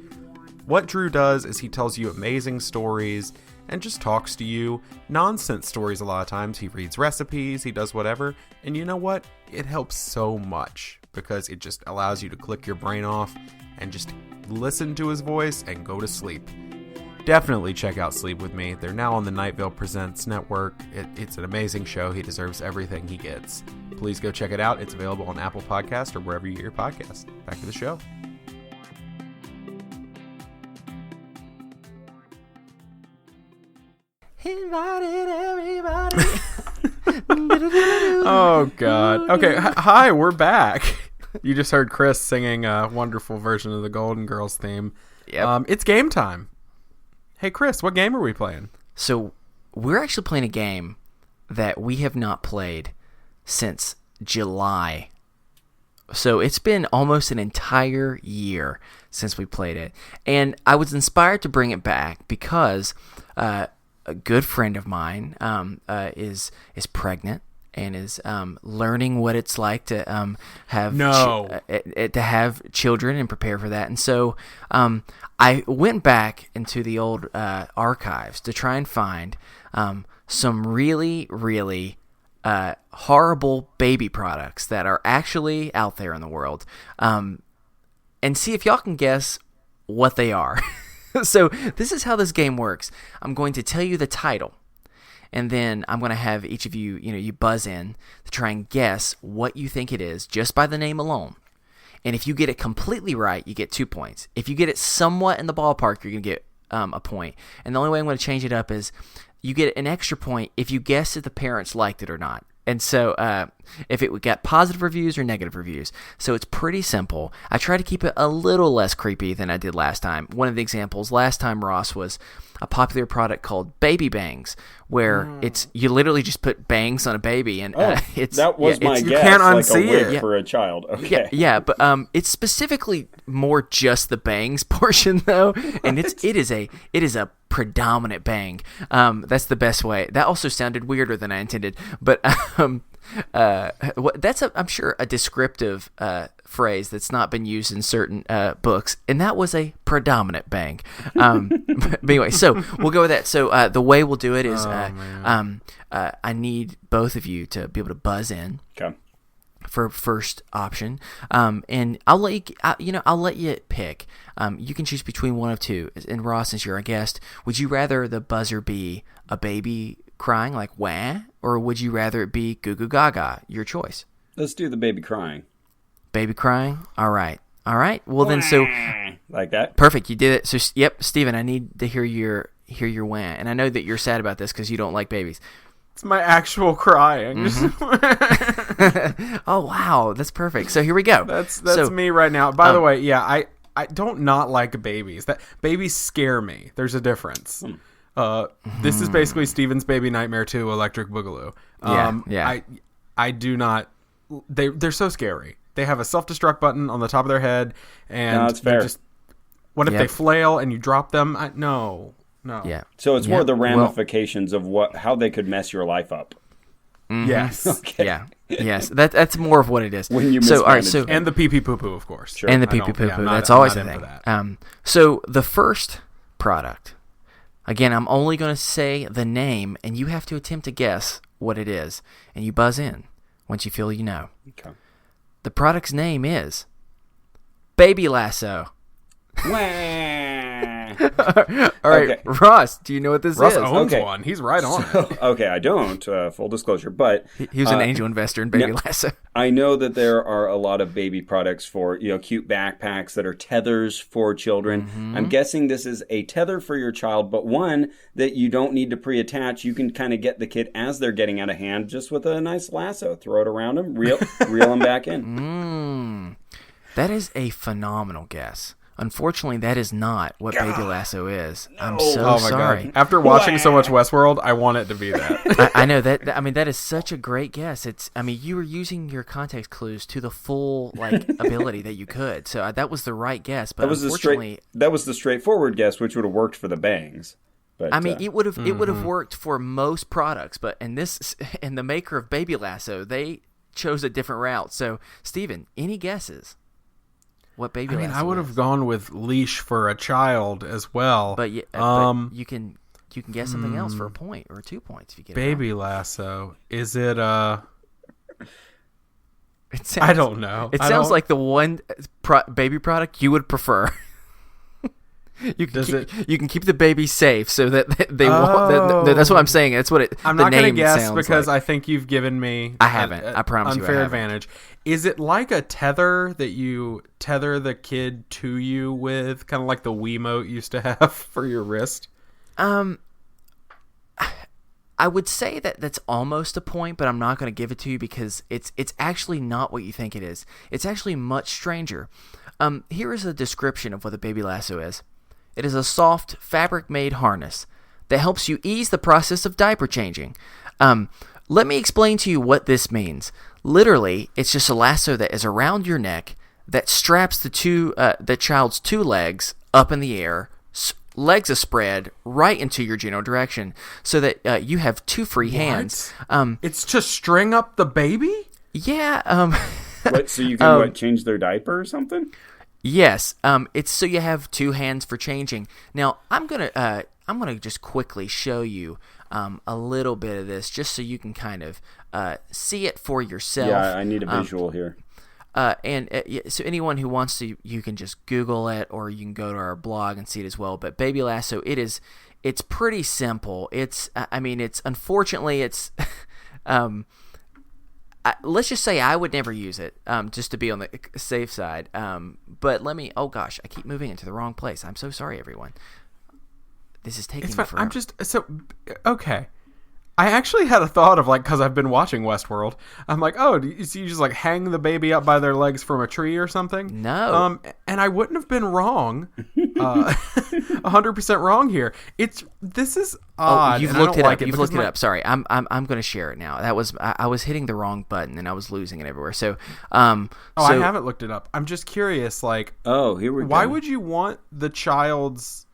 What Drew does is he tells you amazing stories and just talks to you. Nonsense stories a lot of times. He reads recipes, he does whatever. And you know what? It helps so much because it just allows you to click your brain off and just listen to his voice and go to sleep. Definitely check out Sleep With Me. They're now on the Night Vale Presents network. It's an amazing show. He deserves everything he gets. Please go check it out. It's available on Apple Podcasts or wherever you get your podcasts. Back to the show. Invited everybody. Oh God. Okay. Hi, we're back. You just heard Chris singing a wonderful version of the Golden Girls theme. Yep. It's game time. Hey Chris, what game are we playing? So we're actually playing a game that we have not played since July. So it's been almost an entire year since we played it. And I was inspired to bring it back because a good friend of mine is pregnant and is learning what it's like to have children and prepare for that. And so I went back into the old archives to try and find some really, really horrible baby products that are actually out there in the world, and see if y'all can guess what they are. So this is how this game works. I'm going to tell you the title, and then I'm going to have each of you, you buzz in to try and guess what you think it is just by the name alone. And if you get it completely right, you get 2 points. If you get it somewhat in the ballpark, you're going to get a point. And the only way I'm going to change it up is you get an extra point if you guess if the parents liked it or not. And so if it got positive reviews or negative reviews. So it's pretty simple. I try to keep it a little less creepy than I did last time. One of the examples last time, Ross, was a popular product called Baby Bangs, where you literally just put bangs on a baby, and it's that was my guess. You can't unsee like a wig it for a child. Okay. Yeah, but it's specifically more just the bangs portion though, and it is a predominant bang. That's the best way. That also sounded weirder than I intended, but that's I'm sure a descriptive phrase that's not been used in certain books, and that was a predominant bang. But anyway, so we'll go with that. So the way we'll do it is I need both of you to be able to buzz in. Okay. for first option, and I'll let I'll let you pick. You can choose between one of two. And Ross, since you're a guest, would you rather the buzzer be a baby crying like wah, or would you rather it be goo goo gaga? Your choice. Let's do the baby crying. Baby crying. All right. Well then, so like that. Perfect. You did it. So yep, Steven, I need to hear your wah, and I know that you're sad about this because you don't like babies. It's my actual crying. Oh wow, that's perfect. So here we go. That's me right now. By the way, yeah, I don't not like babies. That babies scare me. There's a difference. This is basically Steven's baby nightmare 2, Electric Boogaloo. Yeah. I do not. They're so scary. They have a self-destruct button on the top of their head, and that's fair. What if they flail and you drop them? No. Yeah. So it's more the ramifications of how they could mess your life up. Mm-hmm. Yes. Okay. Yeah. Yes. That's more of what it is. When you and the pee pee poo poo, of course. Sure. And the pee pee poo poo. That's always the thing. So the first product, again, I'm only going to say the name, and you have to attempt to guess what it is, and you buzz in once you feel you know. Okay. The product's name is Baby Lasso. All right, okay. Ross, do you know what this Ross is? owns one. He's right on it. Okay, I don't. Full disclosure, but he was an angel investor in Baby Lasso. I know that there are a lot of baby products for cute backpacks that are tethers for children. Mm-hmm. I'm guessing this is a tether for your child, but one that you don't need to pre-attach. You can kind of get the kid as they're getting out of hand, just with a nice lasso. Throw it around them, reel them back in. That is a phenomenal guess. Unfortunately, that is not what Baby Lasso is. No. I'm so sorry. God. After watching so much Westworld, I want it to be that. I know that. I mean, that is such a great guess. You were using your context clues to the full ability that you could. So that was the right guess. But unfortunately, that was the straightforward guess, which would have worked for the bangs. But, it would have worked for most products. But in the maker of Baby Lasso, they chose a different route. So, Steven, any guesses? What Baby Lasso I would have gone with leash for a child as well. But you can guess something else for a point or 2 points if you get Baby Lasso. Is it I don't know. It sounds like the one baby product you would prefer. You can keep the baby safe so that they won't. That's what I'm saying. That's what it. I'm not going to guess because I think you've given me. I haven't. I promise you. Unfair advantage. Is it like a tether that you tether the kid to you with, kind of like the Wiimote used to have for your wrist? I would say that's almost a point, but I'm not going to give it to you because it's actually not what you think it is. It's actually much stranger. Here is a description of what the Baby Lasso is. It is a soft, fabric-made harness that helps you ease the process of diaper changing. Let me explain to you what this means. Literally, it's just a lasso that is around your neck that straps the child's 2 legs up in the air, legs are spread right into your general direction, so that you have 2 free hands. It's to string up the baby? Yeah. So you can change their diaper or something? Yes, it's so you have 2 hands for changing. Now, I'm gonna just quickly show you a little bit of this, just so you can kind of see it for yourself. Yeah, I need a visual here. So anyone who wants to, you can just Google it, or you can go to our blog and see it as well. But Baby Lasso, it's pretty simple. It's unfortunately it's. Let's just say I would never use it, just to be on the safe side. But let me. Oh gosh, I keep moving into the wrong place. I'm so sorry, everyone. This is taking me forever. I'm just okay. I actually had a thought of because I've been watching Westworld. I'm like, oh, do you just hang the baby up by their legs from a tree or something? No. And I wouldn't have been wrong. 100% wrong here. This is odd. Oh, you've looked it up. You've looked it up. Sorry, I'm going to share it now. I was hitting the wrong button and I was losing it everywhere. So, I haven't looked it up. I'm just curious. Here we go. Why would you want the child's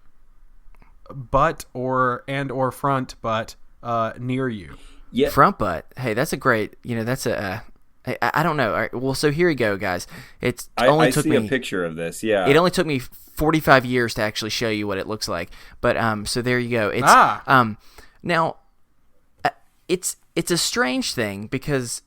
butt or front butt near you? Yeah, front butt. Hey, that's a great. That's a. I don't know. All right, well, so here we go, guys. I see a picture of this. Yeah, it only took me 45 years to actually show you what it looks like. But so there you go. It's now it's a strange thing because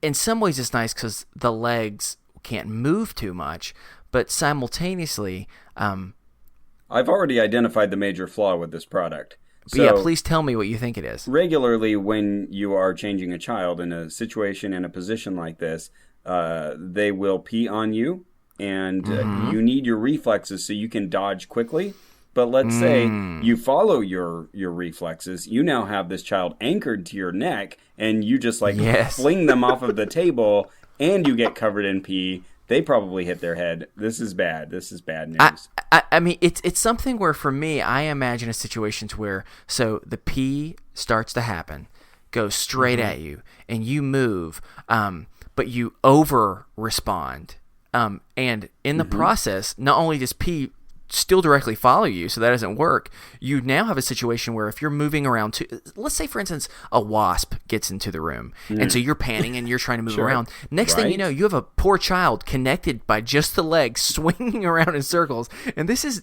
in some ways it's nice because the legs can't move too much, but simultaneously, I've already identified the major flaw with this product. So yeah, please tell me what you think it is. regularly when you are changing a child in a situation, in a position like this, they will pee on you, and you need your reflexes so you can dodge quickly. But let's say you follow your reflexes. You now have this child anchored to your neck, and you just fling them off of the table, and you get covered in pee. They probably hit their head. This is bad. This is bad news. I mean, it's something where for me, I imagine a situation to where so the pee starts to happen, goes straight at you, and you move, but you over respond, and in the process, not only does pee still directly follow you, so that doesn't work. You now have a situation where if you're moving around to, let's say for instance, a wasp gets into the room, and so you're panning and you're trying to move around. Next thing you know, you have a poor child connected by just the legs, swinging around in circles, and this is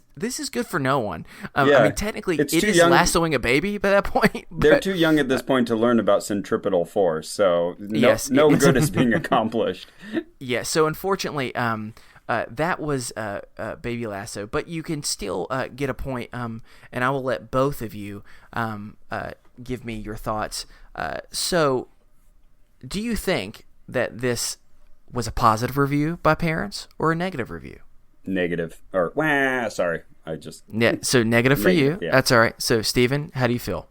good for no one. I mean, technically, it is lassoing a baby by that point. They're too young at this point to learn about centripetal force, so no good is being accomplished. Yeah, so unfortunately, that was Baby Lasso, but you can still get a point, and I will let both of you give me your thoughts. So, do you think that this was a positive review by parents or a negative review? Negative. Sorry. So negative for you. Yeah. That's all right. So, Steven, how do you feel?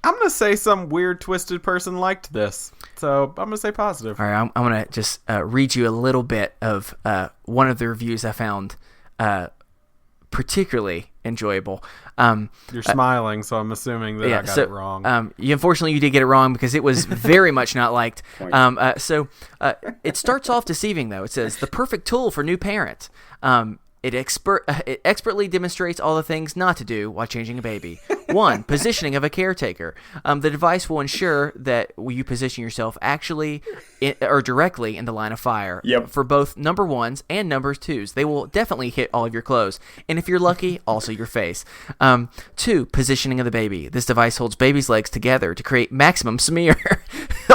I'm going to say some weird, twisted person liked this. So I'm going to say positive. All right, I'm going to just read you a little bit of one of the reviews I found particularly enjoyable. You're smiling, so I'm assuming that I got it wrong. Unfortunately, you did get it wrong because it was very much not liked. It starts off deceiving, though. It says, the perfect tool for new parents. It expertly demonstrates all the things not to do while changing a baby. 1. Positioning of a caretaker. The device will ensure that you position yourself actually or directly in the line of fire for both number ones and number twos. They will definitely hit all of your clothes, and if you're lucky, also your face. 2. Positioning of the baby. This device holds baby's legs together to create maximum smear.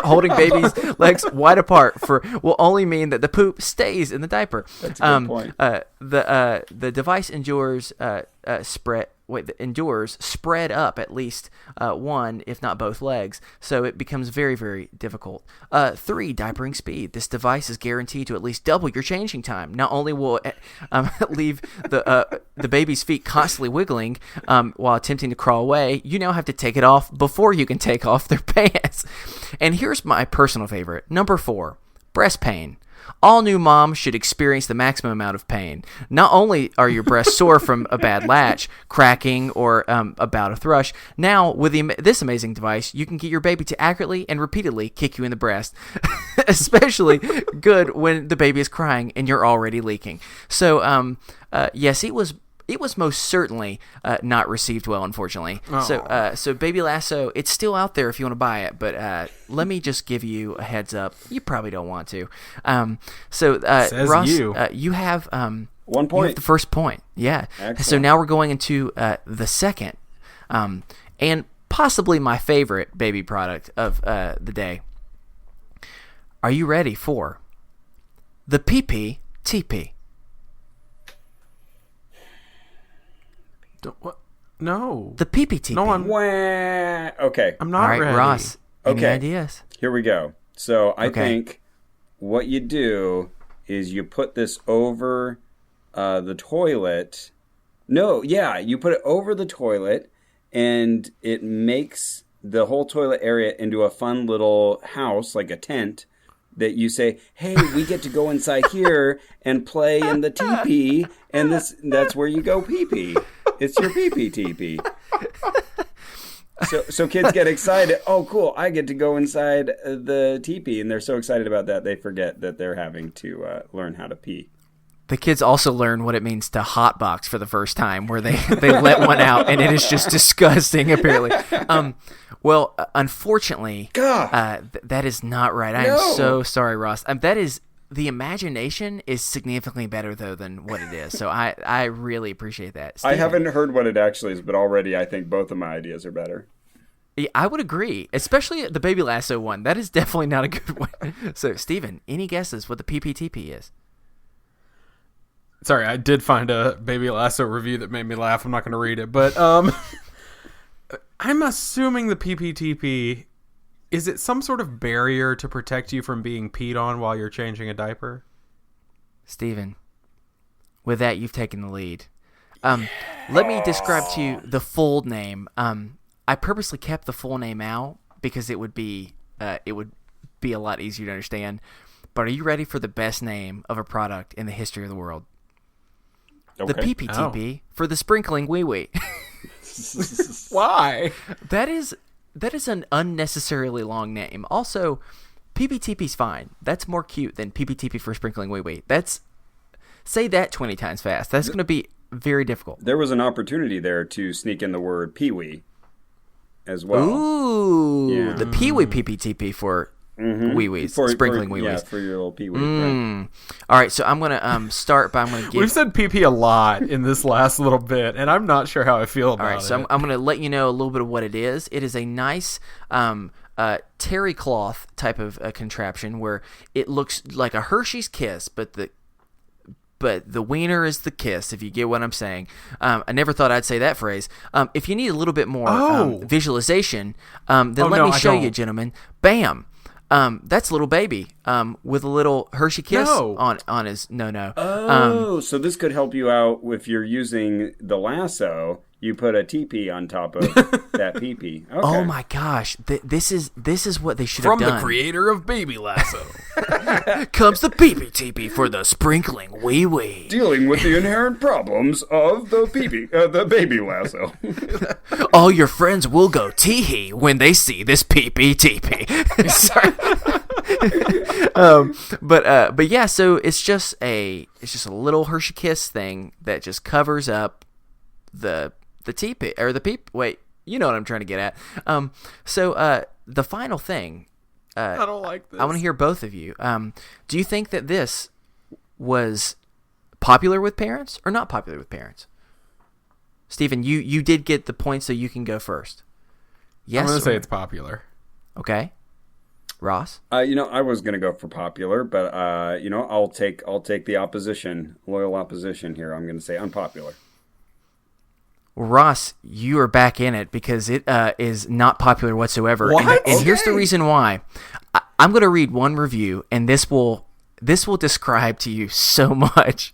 Holding baby's legs wide apart will only mean that the poop stays in the diaper. That's a good point. The device endures spread up at least one, if not both legs, so it becomes very, very difficult. 3. Diapering speed. This device is guaranteed to at least double your changing time. Not only will it leave the baby's feet constantly wiggling while attempting to crawl away, you now have to take it off before you can take off their pants. And here's my personal favorite. Number 4, breast pain. All new moms should experience the maximum amount of pain. Not only are your breasts sore from a bad latch, cracking, or a bout of thrush, now with this amazing device, you can get your baby to accurately and repeatedly kick you in the breast. Especially good when the baby is crying and you're already leaking. So, yes, it was most certainly not received well, unfortunately. So Baby Lasso, it's still out there if you want to buy it, but let me just give you a heads up. You probably don't want to. Says Ross, you. You have 1 point. You have the first point. Yeah. Excellent. So now we're going into the second, and possibly my favorite baby product of the day. Are you ready for the PPTP? What? No. The PPTP. No, Okay. I'm not All right, ready. Ross, any Okay. ideas? Here we go. So I Okay. think what you do is you put this over the toilet. No, yeah, you put it over the toilet, and it makes the whole toilet area into a fun little house, like a tent, that you say, hey, we get to go inside here and play in the teepee, and that's where you go pee-pee. It's your pee-pee teepee. So kids get excited. Oh, cool, I get to go inside the teepee, and they're so excited about that, they forget that they're having to learn how to pee. The kids also learn what it means to hotbox for the first time, where they let one out, and it is just disgusting, apparently. Well, unfortunately, that is not right. I am so sorry, Ross. The imagination is significantly better, though, than what it is. So I really appreciate that. I Steven, haven't heard what it actually is, but already I think both of my ideas are better. I would agree, especially the Baby Lasso one. That is definitely not a good one. So, Steven, any guesses what the PPTP is? Sorry, I did find a Baby Lasso review that made me laugh. I'm not going to read it, but I'm assuming the PPTP, is it some sort of barrier to protect you from being peed on while you're changing a diaper? Steven, with that, you've taken the lead. Let me describe to you the full name. I purposely kept the full name out because it would be a lot easier to understand. But are you ready for the best name of a product in the history of the world? Okay. The PPTP for the sprinkling wee wee. Why? That is an unnecessarily long name. Also, PPTP's fine. That's more cute than PPTP for sprinkling wee wee. Say that 20 times fast. That's going to be very difficult. There was an opportunity there to sneak in the word pee-wee as well. Ooh, Yeah. the pee-wee PPTP for wee-wees, sprinkling wee-wees. Yeah, for your little pee-wee. Right. All right, so I'm going to start by I'm going to give... We've said PP a lot in this last little bit, and I'm not sure how I feel about it. All right, so I'm going to let you know a little bit of what it is. It is a nice terry cloth type of contraption where it looks like a Hershey's Kiss, but the wiener is the kiss, if you get what I'm saying. I never thought I'd say that phrase. If you need a little bit more visualization, then let me show you, gentlemen. Bam! That's little baby with a little Hershey Kiss on his no. So this could help you out if you're using the lasso. You put a TP on top of that PP. Okay. Oh my gosh, this is what they should have done. From the creator of Baby Lasso comes the PPTP for the sprinkling wee wee. Dealing with the inherent problems of the the Baby Lasso. All your friends will go tee-hee when they see this PPTP. Sorry. But yeah, so it's just a little Hershey Kiss thing that just covers up the TP or the peep. Wait, you know what I'm trying to get at. So the final thing. I don't like this. I want to hear both of you. Do you think that this was popular with parents or not popular with parents? Steven, you did get the point, so you can go first. Yes, I'm going to say it's popular. Okay. Ross? I was going to go for popular, but I'll take the opposition, loyal opposition here. I'm going to say unpopular. Well, Ross, you are back in it because it is not popular whatsoever. What? And here's the reason why. I'm going to read one review, and this will describe to you so much.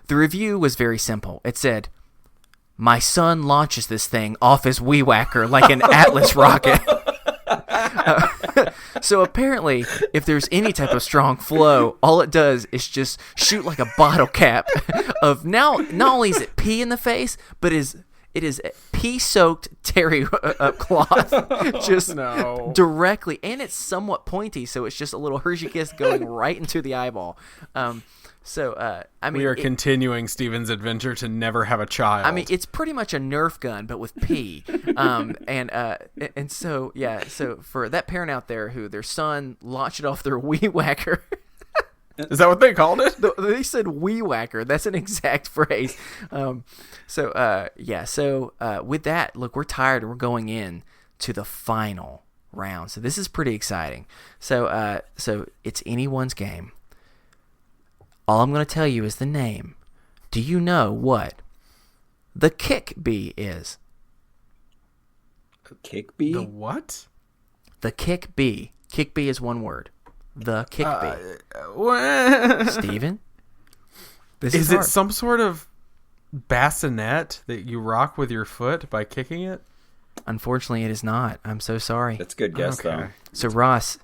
The review was very simple. It said, "My son launches this thing off his Wee Whacker like an Atlas rocket." So apparently, if there's any type of strong flow, all it does is just shoot like a bottle cap of not only is it pee in the face, but it is pee-soaked terry cloth just directly, and it's somewhat pointy, so it's just a little Hershey Kiss going right into the eyeball. We are continuing Steven's adventure to never have a child. I mean, it's pretty much a Nerf gun, but with pee. And so, yeah, so for that parent out there who their son launched it off their Wee Whacker. Is that what they called it? They said Wee Whacker. That's an exact phrase. So with that, look, we're tired and we're going in to the final round. So this is pretty exciting. So it's anyone's game. All I'm going to tell you is the name. Do you know what the Kick Bee is? Kick Bee? The what? The Kick Bee. Kick Bee is one word. The Kick Bee. Steven? Is it some sort of bassinet that you rock with your foot by kicking it? Unfortunately, it is not. I'm so sorry. That's a good guess, though. So, Ross,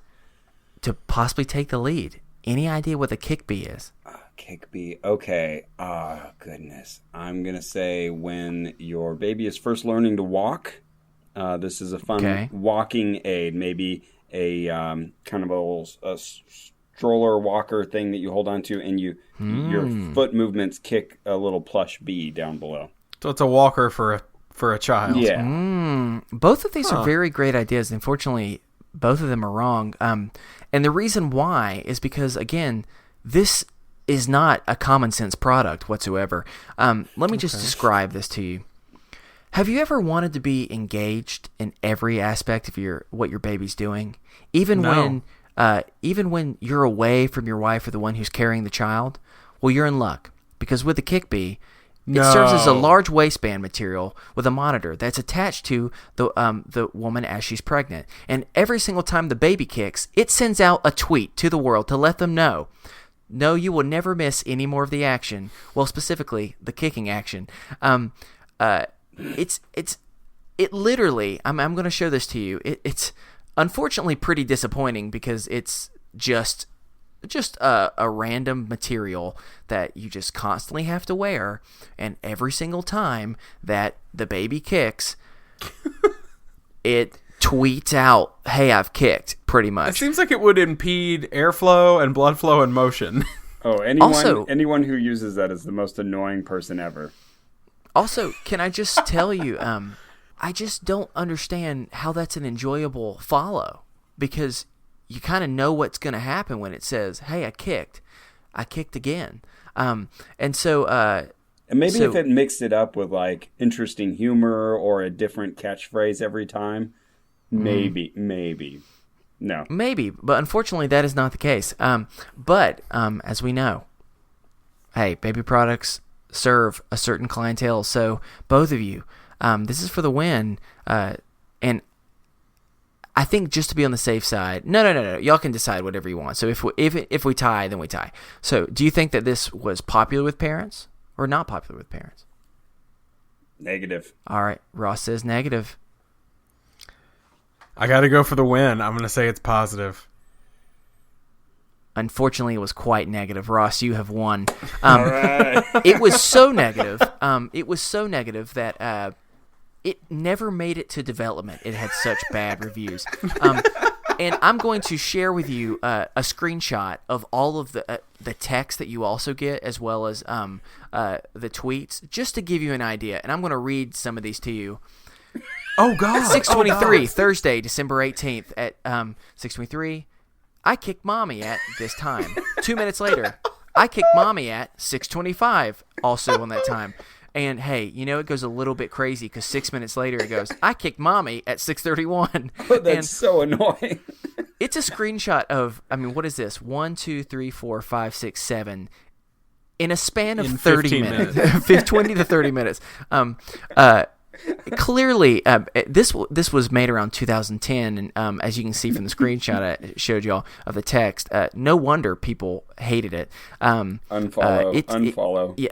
to possibly take the lead, any idea what the Kick Bee is? Kick Bee. Okay. Goodness. I'm going to say when your baby is first learning to walk, this is a fun walking aid. Maybe a kind of a little stroller walker thing that you hold on to, and your foot movements kick a little plush bee down below. So it's a walker for a child. Yeah. Both of these are very great ideas. Unfortunately, both of them are wrong. And the reason why is because, again, this is not a common sense product whatsoever. Let me just describe this to you. Have you ever wanted to be engaged in every aspect of what your baby's doing, even when you're away from your wife or the one who's carrying the child? Well, you're in luck, because with the Kick Bee, it serves as a large waistband material with a monitor that's attached to the woman as she's pregnant. And every single time the baby kicks, it sends out a tweet to the world to let them know, no, you will never miss any more of the action. Well, specifically the kicking action. It literally, I'm going to show this to you. It's unfortunately pretty disappointing, because it's just a random material that you just constantly have to wear, and every single time that the baby kicks, it tweets out, "Hey, I've kicked," pretty much. It seems like it would impede airflow and blood flow and motion. Oh, anyone who uses that is the most annoying person ever. Also, can I just tell you, I just don't understand how that's an enjoyable follow, because you kind of know what's going to happen when it says, "Hey, I kicked again," and so. And maybe if it mixed it up with like interesting humor or a different catchphrase every time, maybe. No. Maybe, but unfortunately that is not the case. But as we know, hey, baby products serve a certain clientele. So both of you, this is for the win. And I think just to be on the safe side, no. Y'all can decide whatever you want. So if we tie, then we tie. So do you think that this was popular with parents or not popular with parents? Negative. All right. Ross says negative. I got to go for the win. I'm going to say it's positive. Unfortunately, it was quite negative. Ross, you have won. All right. It was so negative. That it never made it to development. It had such bad reviews. And I'm going to share with you a screenshot of all of the text that you also get, as well as the tweets, just to give you an idea. And I'm going to read some of these to you. Oh, God. 6:23, Thursday, December 18th at 6:23. I kicked mommy at this time. 2 minutes later, I kicked mommy at 6:25, also on that time. And hey, it goes a little bit crazy, because 6 minutes later it goes, I kicked mommy at 6:31. Oh, that's so annoying. It's a screenshot of, what is this? 1, 2, 3, 4, 5, 6, 7. In a span of 30 minutes. 20 to 30 minutes. Clearly, this was made around 2010, and as you can see from the screenshot I showed y'all of the text, no wonder people hated it. Unfollow. Yeah,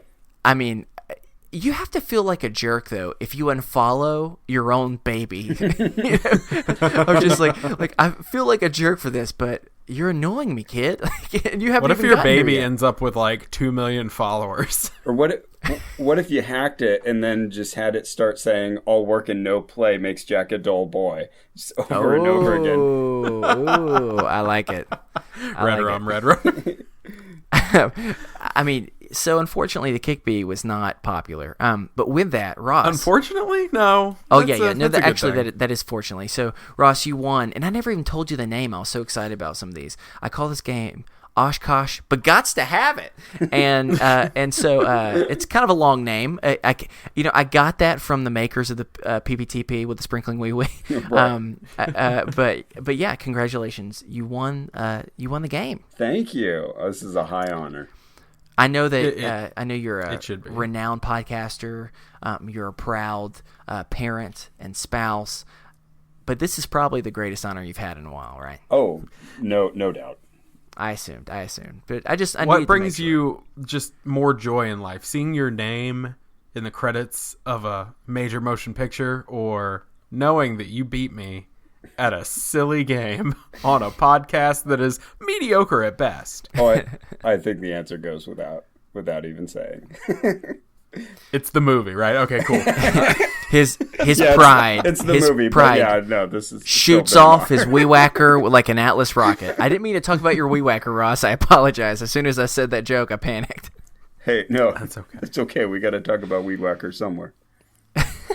you have to feel like a jerk though if you unfollow your own baby. I'm just like I feel like a jerk for this, but you're annoying me, kid. You haven't. What if your baby ends up with like 2 million followers? Or what if you hacked it and then just had it start saying "all work and no play makes Jack a dull boy" just over and over again? Ooh, I like it. Red rum. So unfortunately, the Kick Bee was not popular. But with that, Ross. Unfortunately, no. Oh yeah. No, that is fortunately. So Ross, you won, and I never even told you the name. I was so excited about some of these. I call this game Oshkosh, but gots to have it, and so it's kind of a long name. I got that from the makers of the PPTP with the sprinkling wee wee. Right. But yeah, congratulations, you won. You won the game. Thank you. This is a high honor. I know that. I know you're a be renowned podcaster. You're a proud parent and spouse, but this is probably the greatest honor you've had in a while, right? Oh, no doubt. I assumed, but I what brings you just more joy in life? Seeing your name in the credits of a major motion picture, or knowing that you beat me at a silly game on a podcast that is mediocre at best? Oh, I think the answer goes without even saying. It's the movie, right? Okay, cool. His pride. It's the his movie. Pride But yeah, no, this is shoots off his Wee Whacker like an Atlas rocket. I didn't mean to talk about your Wee Whacker, Ross. I apologize. As soon as I said that joke, I panicked. Hey, no, that's okay. It's okay. We got to talk about Weed Whacker somewhere.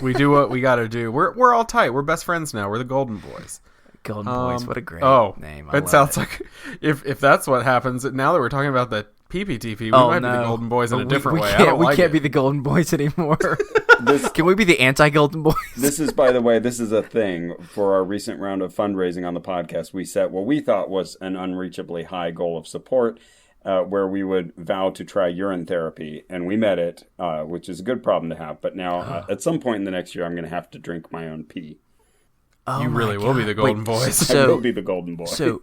We do what we got to do. We're all tight. We're best friends now. We're the Golden Boys. Golden Boys. What a great name. It sounds like if that's what happens, now that we're talking about the PPTP, we might be the Golden Boys in a different way. We can't be the Golden Boys anymore. Can we be the anti-Golden Boys? This is, by the way, this is a thing for our recent round of fundraising on the podcast. We set what we thought was an unreachably high goal of support, where we would vow to try urine therapy, and we met it, which is a good problem to have. But now, at some point in the next year, I'm going to have to drink my own pee. Oh you really will be the Golden Boys. I will be the Golden Boy. So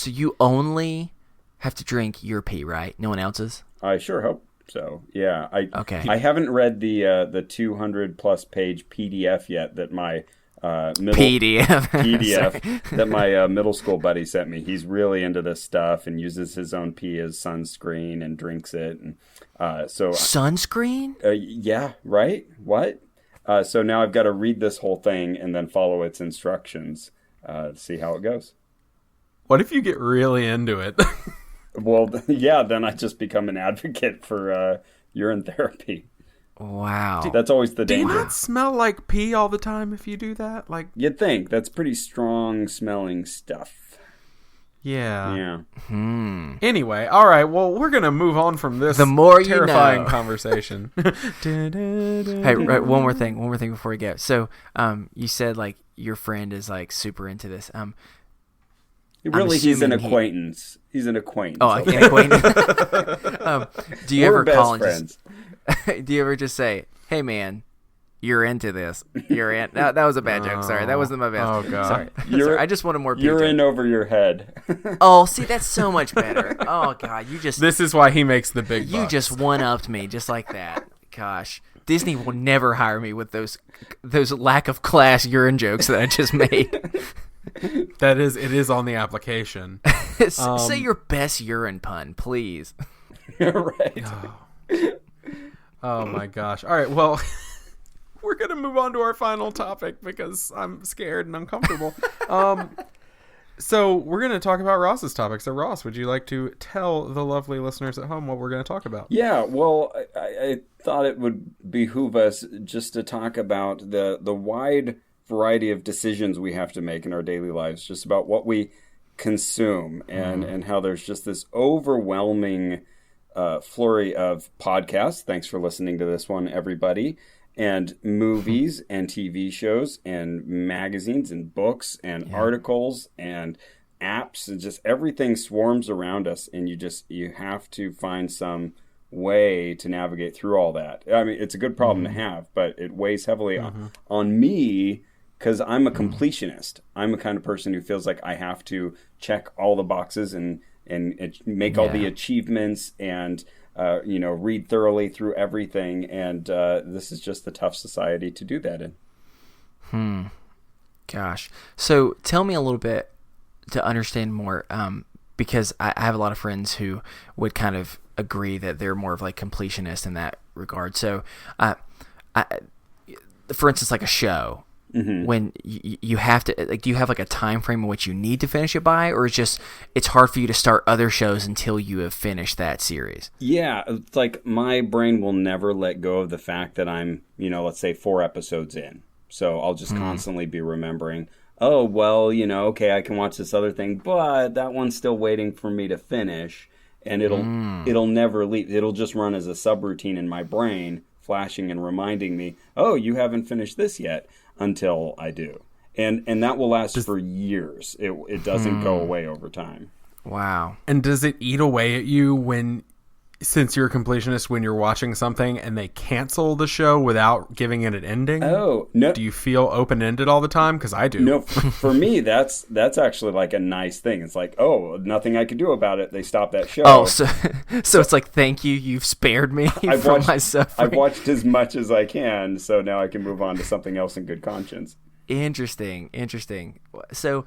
you only have to drink your pee, right? No one else's? I sure hope so. Yeah. Okay. I haven't read the 200-plus page PDF yet that my PDF that my middle school buddy sent me. He's really into this stuff and uses his own pee as sunscreen and drinks it. And so sunscreen? Yeah. Right. What? So now I've got to read this whole thing and then follow its instructions to see how it goes. What if you get really into it? Well, yeah, then I just become an advocate for urine therapy. Wow. That's always the Do danger. you not smell like pee all the time if you do that? Like, You'd think. That's pretty strong smelling stuff. yeah. Yeah. Anyway, all right. Well, we're gonna move on from this The more you terrifying know. conversation. Hey, right, one more thing before we go. So, you said like your friend is like super into this. Really, he's an assuming acquaintance. He's an acquaintance. Oh, I can't acquaintance. Do you We're ever best call and friends. do you ever just say, "Hey, man, you're into this. You're in." That was a bad joke. Sorry, that wasn't my best. Oh, God. Sorry. You're- Sorry. I just wanted more. You're PJ. in over your head. Oh, see, that's so much better. Oh God, This is why he makes the big you bucks. just one-upped me just like that. Gosh, Disney will never hire me with those lack of class urine jokes that I just made. It is on the application. Say your best urine pun, please. Right. Oh my gosh. All right, well, we're going to move on to our final topic because I'm scared and uncomfortable. So we're going to talk about Ross's topic. So Ross, would you like to tell the lovely listeners at home what we're going to talk about? Yeah, well, I thought it would behoove us just to talk about the wide variety of decisions we have to make in our daily lives, just about what we consume and how there's just this overwhelming flurry of podcasts. Thanks for listening to this one, everybody. And movies and TV shows and magazines and books and articles and apps and just everything swarms around us. And you have to find some way to navigate through all that. I mean, it's a good problem to have, but it weighs heavily on me because I'm a completionist. I'm the kind of person who feels like I have to check all the boxes and make all the achievements and read thoroughly through everything, and this is just the tough society to do that in. Gosh. So tell me a little bit to understand more, because I have a lot of friends who would kind of agree that they're more of like completionist in that regard. So, for instance, like a show, when you have to, like, do you have like a time frame in which you need to finish it by, or it's hard for you to start other shows until you have finished that series? Yeah, it's like my brain will never let go of the fact that I'm, let's say 4 episodes in. So I'll just constantly be remembering, oh, well, okay, I can watch this other thing, but that one's still waiting for me to finish. And it'll never leave. It'll just run as a subroutine in my brain, flashing and reminding me, oh, you haven't finished this yet, until I do. And that will last for years. It doesn't go away over time. Wow. And does it eat away at you since you're a completionist, when you're watching something and they cancel the show without giving it an ending? Oh, no. Do you feel open-ended all the time? Because I do. No, for me, that's actually like a nice thing. It's like, oh, nothing I can do about it. They stopped that show. Oh, so it's like, thank you, you've spared me from my suffering. I've watched as much as I can, so now I can move on to something else in good conscience. Interesting. So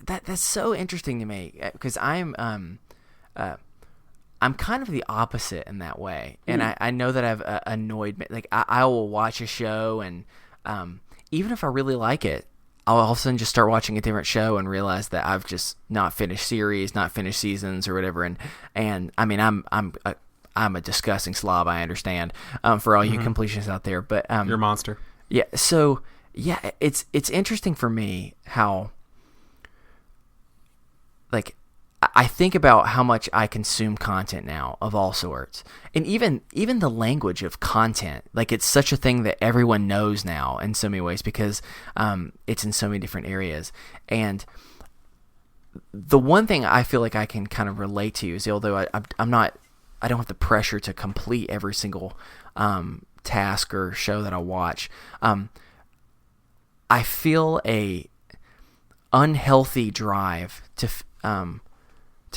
that's so interesting to me, because I'm kind of the opposite in that way, and I know that I've annoyed me. Like I will watch a show, and even if I really like it, I'll all of a sudden just start watching a different show and realize that I've just not finished series, not finished seasons or whatever. And I mean, I'm a disgusting slob. I understand, for all you completionists out there, but You're a monster. yeah. So yeah, it's interesting for me how, like, I think about how much I consume content now of all sorts, and even the language of content, like it's such a thing that everyone knows now in so many ways because it's in so many different areas. And the one thing I feel like I can kind of relate to is, although I don't have the pressure to complete every single task or show that I watch, I feel a unhealthy drive to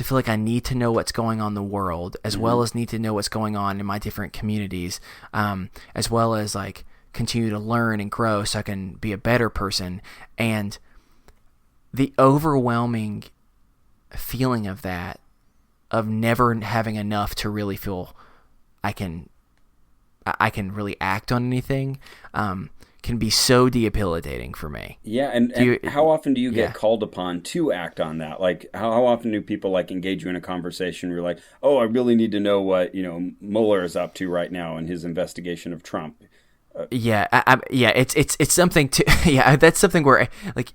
feel like I need to know what's going on in the world, as well as need to know what's going on in my different communities, as well as like continue to learn and grow so I can be a better person. And the overwhelming feeling of that, of never having enough to really feel I can really act on anything, can be so debilitating for me. Yeah, and how often do you get called upon to act on that? Like, how often do people like engage you in a conversation where you're like, oh, I really need to know what, Mueller is up to right now in his investigation of Trump? It's something to, that's something where like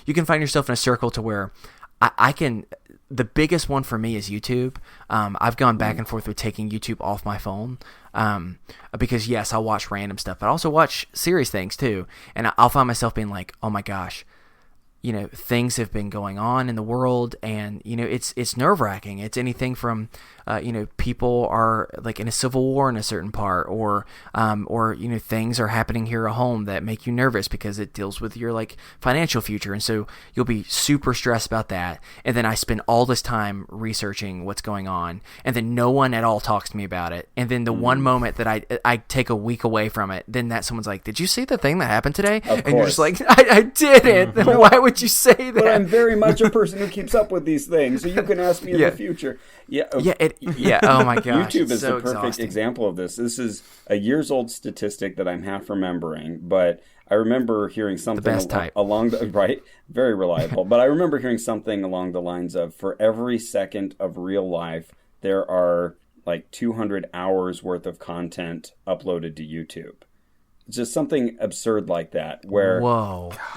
you can find yourself in a circle to where I can, the biggest one for me is YouTube. I've gone back and forth with taking YouTube off my phone because, yes, I'll watch random stuff, but I also watch serious things too. And I'll find myself being like, oh my gosh, things have been going on in the world, and it's nerve-wracking. It's anything from people are like in a civil war in a certain part, or things are happening here at home that make you nervous because it deals with your like financial future, and so you'll be super stressed about that. And then I spend all this time researching what's going on, and then no one at all talks to me about it. And then the one moment that I take a week away from it, then that someone's like, "Did you see the thing that happened today?" And you're just like, "I didn't." Then why would you say that? But I'm very much a person who keeps up with these things, so you can ask me in the future. Oh my gosh. YouTube is so the perfect exhausting. example of this. This is a years old statistic that I'm half remembering, but I remember hearing something the best type. along the right, very reliable. But I remember hearing something along the lines of, for every second of real life, there are like 200 hours worth of content uploaded to YouTube. It's just something absurd like that, where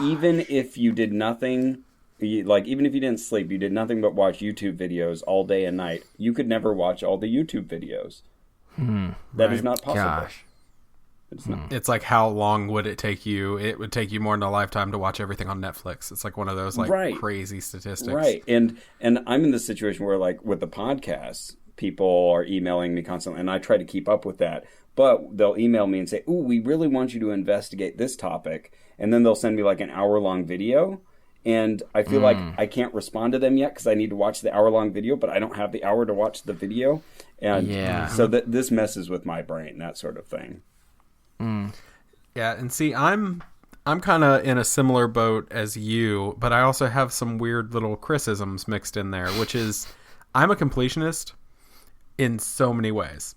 even if you did nothing, even if you didn't sleep, you did nothing but watch YouTube videos all day and night, you could never watch all the YouTube videos. That is not possible. Gosh. It's not. It's like, how long would it take you? It would take you more than a lifetime to watch everything on Netflix. It's like one of those like crazy statistics. Right. And I'm in this situation where, like, with the podcasts, people are emailing me constantly, and I try to keep up with that. But they'll email me and say, "Ooh, we really want you to investigate this topic." And then they'll send me like an hour-long video. And I feel like I can't respond to them yet because I need to watch the hour-long video, but I don't have the hour to watch the video. And so this messes with my brain, that sort of thing. Yeah, and see, I'm kind of in a similar boat as you, but I also have some weird little criticisms mixed in there, which is I'm a completionist in so many ways.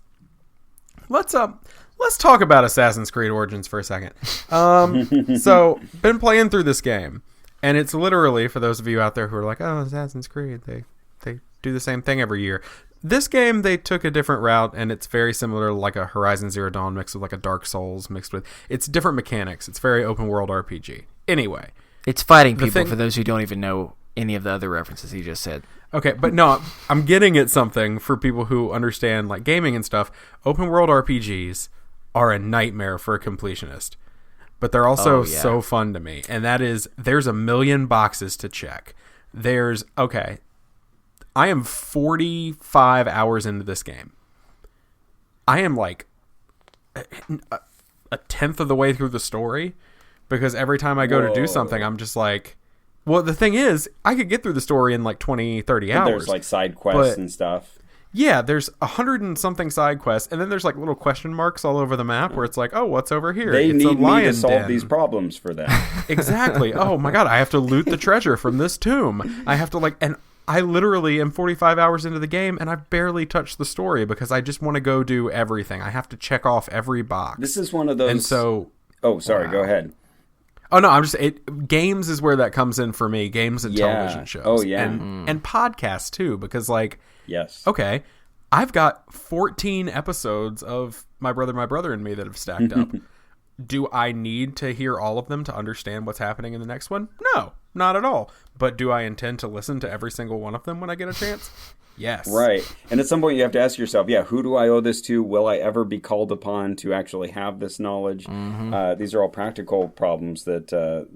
Let's talk about Assassin's Creed Origins for a second. So, been playing through this game, and it's literally, for those of you out there who are like, "Oh, Assassin's Creed, they do the same thing every year." This game, they took a different route, and it's very similar to like a Horizon Zero Dawn mixed with like a Dark Souls mixed with... It's different mechanics. It's very open world RPG. Anyway. It's fighting people, for those who don't even know any of the other references he just said. Okay, but no, I'm getting at something for people who understand like gaming and stuff. Open world RPGs are a nightmare for a completionist, but they're also so fun to me. And that is, there's a million boxes to check. I am 45 hours into this game. I am like a tenth of the way through the story, because every time I go to do something, I'm just like, well, the thing is, I could get through the story in like 20, 30 hours. There's like side quests and stuff. Yeah, there's 100 and something side quests, and then there's like little question marks all over the map where it's like, oh, what's over here? They it's need a lion me to solve den. these problems for them. Exactly. Oh my god, I have to loot the treasure from this tomb. I have to and I literally am 45 hours into the game, and I've barely touched the story because I just want to go do everything. I have to check off every box. This is one of those... And so... Oh, sorry, go ahead. Oh, no, games is where that comes in for me. Games and television shows. Oh, yeah. And podcasts, too, because, like... Yes. Okay, I've got 14 episodes of My Brother and Me that have stacked up. Do I need to hear all of them to understand what's happening in the next one? No, not at all. But do I intend to listen to every single one of them when I get a chance? Yes. Right. And at some point you have to ask yourself, who do I owe this to? Will I ever be called upon to actually have this knowledge? These are all practical problems that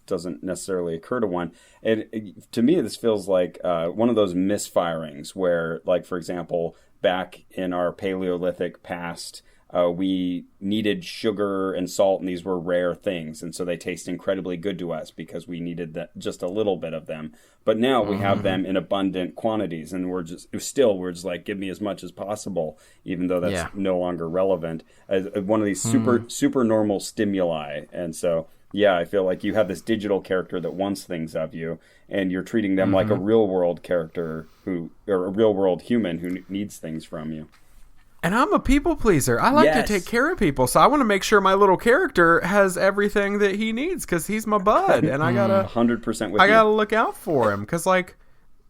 doesn't necessarily occur to one. And to me, this feels like one of those misfirings where, like, for example, back in our Paleolithic past, we needed sugar and salt, and these were rare things. And so they taste incredibly good to us because we needed just a little bit of them. But now we have them in abundant quantities, and we're just like, give me as much as possible, even though that's no longer relevant as one of these super normal stimuli. And so, I feel like you have this digital character that wants things of you, and you're treating them like a real world character or a real world human who needs things from you. And I'm a people pleaser. I like to take care of people, so I want to make sure my little character has everything that he needs because he's my bud, and I gotta 100% with I gotta look out for him because, like,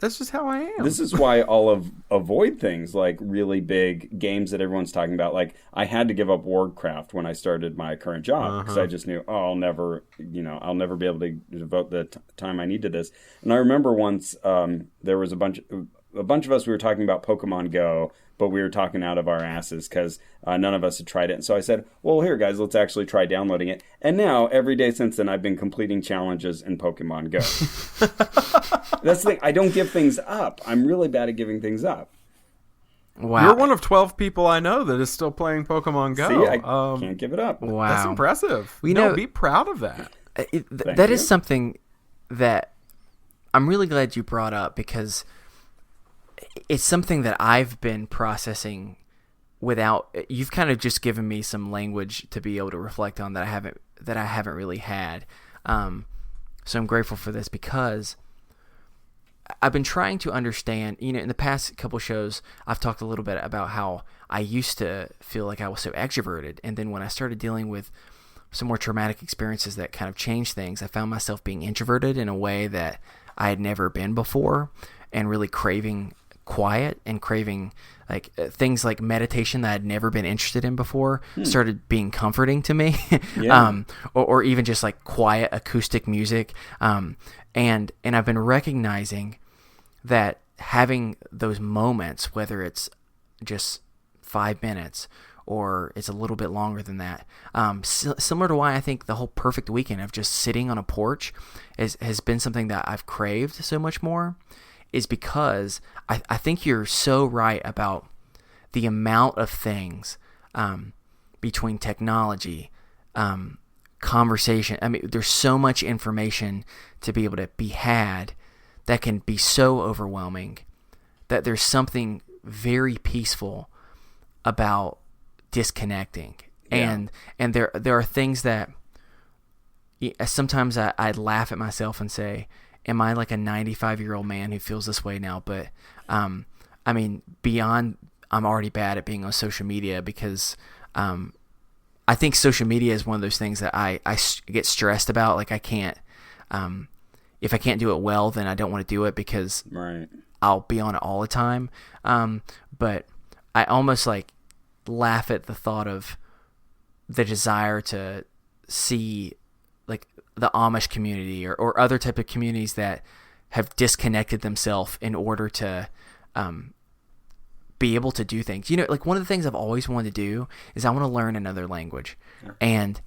that's just how I am. This is why I'll avoid things like really big games that everyone's talking about. Like, I had to give up Warcraft when I started my current job because I just knew, I'll never be able to devote the time I need to this. And I remember once there was a bunch of us. We were talking about Pokemon Go, but we were talking out of our asses because none of us had tried it. And so I said, well, here, guys, let's actually try downloading it. And now, every day since then, I've been completing challenges in Pokemon Go. That's the thing. I don't give things up. I'm really bad at giving things up. Wow. You're one of 12 people I know that is still playing Pokemon Go. See, I can't give it up. Wow. That's impressive. Be proud of that. That is something that I'm really glad you brought up because it's something that I've been processing without. You've kind of just given me some language to be able to reflect on that I haven't really had. So I'm grateful for this because I've been trying to understand. In the past couple shows, I've talked a little bit about how I used to feel like I was so extroverted, and then when I started dealing with some more traumatic experiences that kind of changed things, I found myself being introverted in a way that I had never been before, and really craving quiet and craving like things like meditation that I'd never been interested in before started being comforting to me. Or even just like quiet acoustic music. And I've been recognizing that having those moments, whether it's just 5 minutes or it's a little bit longer than that, similar to why I think the whole perfect weekend of just sitting on a porch has been something that I've craved so much more, is because I think you're so right about the amount of things between technology, conversation. I mean, there's so much information to be able to be had that can be so overwhelming that there's something very peaceful about disconnecting. And there are things that sometimes I'd laugh at myself and say, am I like a 95-year-old man who feels this way now? But, I mean, beyond, I'm already bad at being on social media because I think social media is one of those things that I get stressed about. Like I can't, if I can't do it well, then I don't want to do it because I'll be on it all the time. But I almost like laugh at the thought of the desire to see like the Amish community or other type of communities that have disconnected themselves in order to be able to do things. Like one of the things I've always wanted to do is I want to learn another language. Yeah. And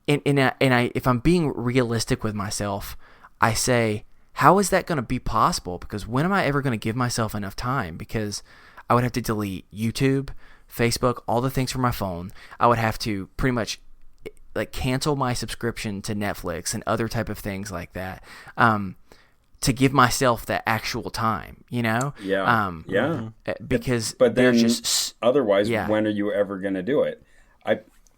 if I'm being realistic with myself, I say, how is that going to be possible? Because when am I ever going to give myself enough time? Because I would have to delete YouTube, Facebook, all the things from my phone. I would have to pretty much like cancel my subscription to Netflix and other type of things like that, to give myself that actual time, because but then just otherwise, when are you ever going to do it?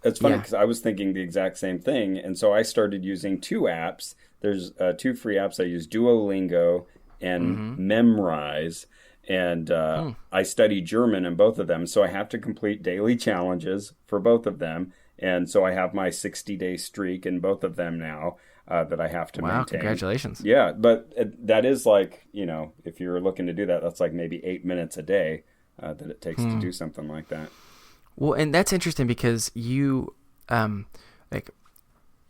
It's funny because I was thinking the exact same thing, and so I started using two apps. There's two free apps. I use Duolingo and Memrise, and I study German in both of them, so I have to complete daily challenges for both of them. And so I have my 60-day streak in both of them now that I have to maintain. Wow, congratulations. Yeah, but that is like, if you're looking to do that, that's like maybe 8 minutes a day that it takes to do something like that. Well, and that's interesting because you,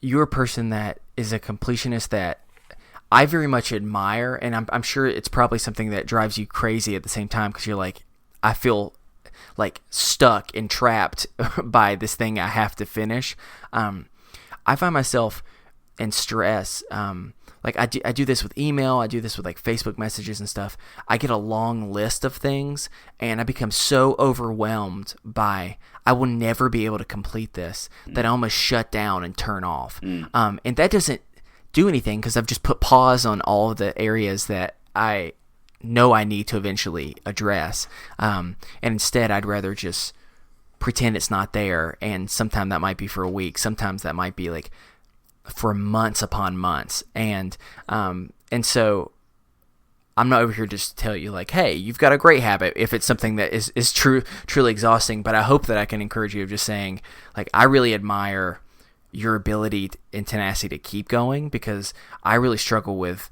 you're a person that is a completionist that I very much admire, and I'm sure it's probably something that drives you crazy at the same time, because you're like, I feel like stuck and trapped by this thing I have to finish. I find myself in stress. Like I do this with email. I do this with like Facebook messages and stuff. I get a long list of things, and I become so overwhelmed by I will never be able to complete this that I almost shut down and turn off. And that doesn't do anything because I've just put pause on all of the areas that I know I need to eventually address. And instead, I'd rather just pretend it's not there. And sometimes that might be for a week. Sometimes that might be like for months upon months. And so I'm not over here just to tell you like, hey, you've got a great habit if it's something that is truly exhausting. But I hope that I can encourage you of just saying like, I really admire your ability and tenacity to keep going, because I really struggle with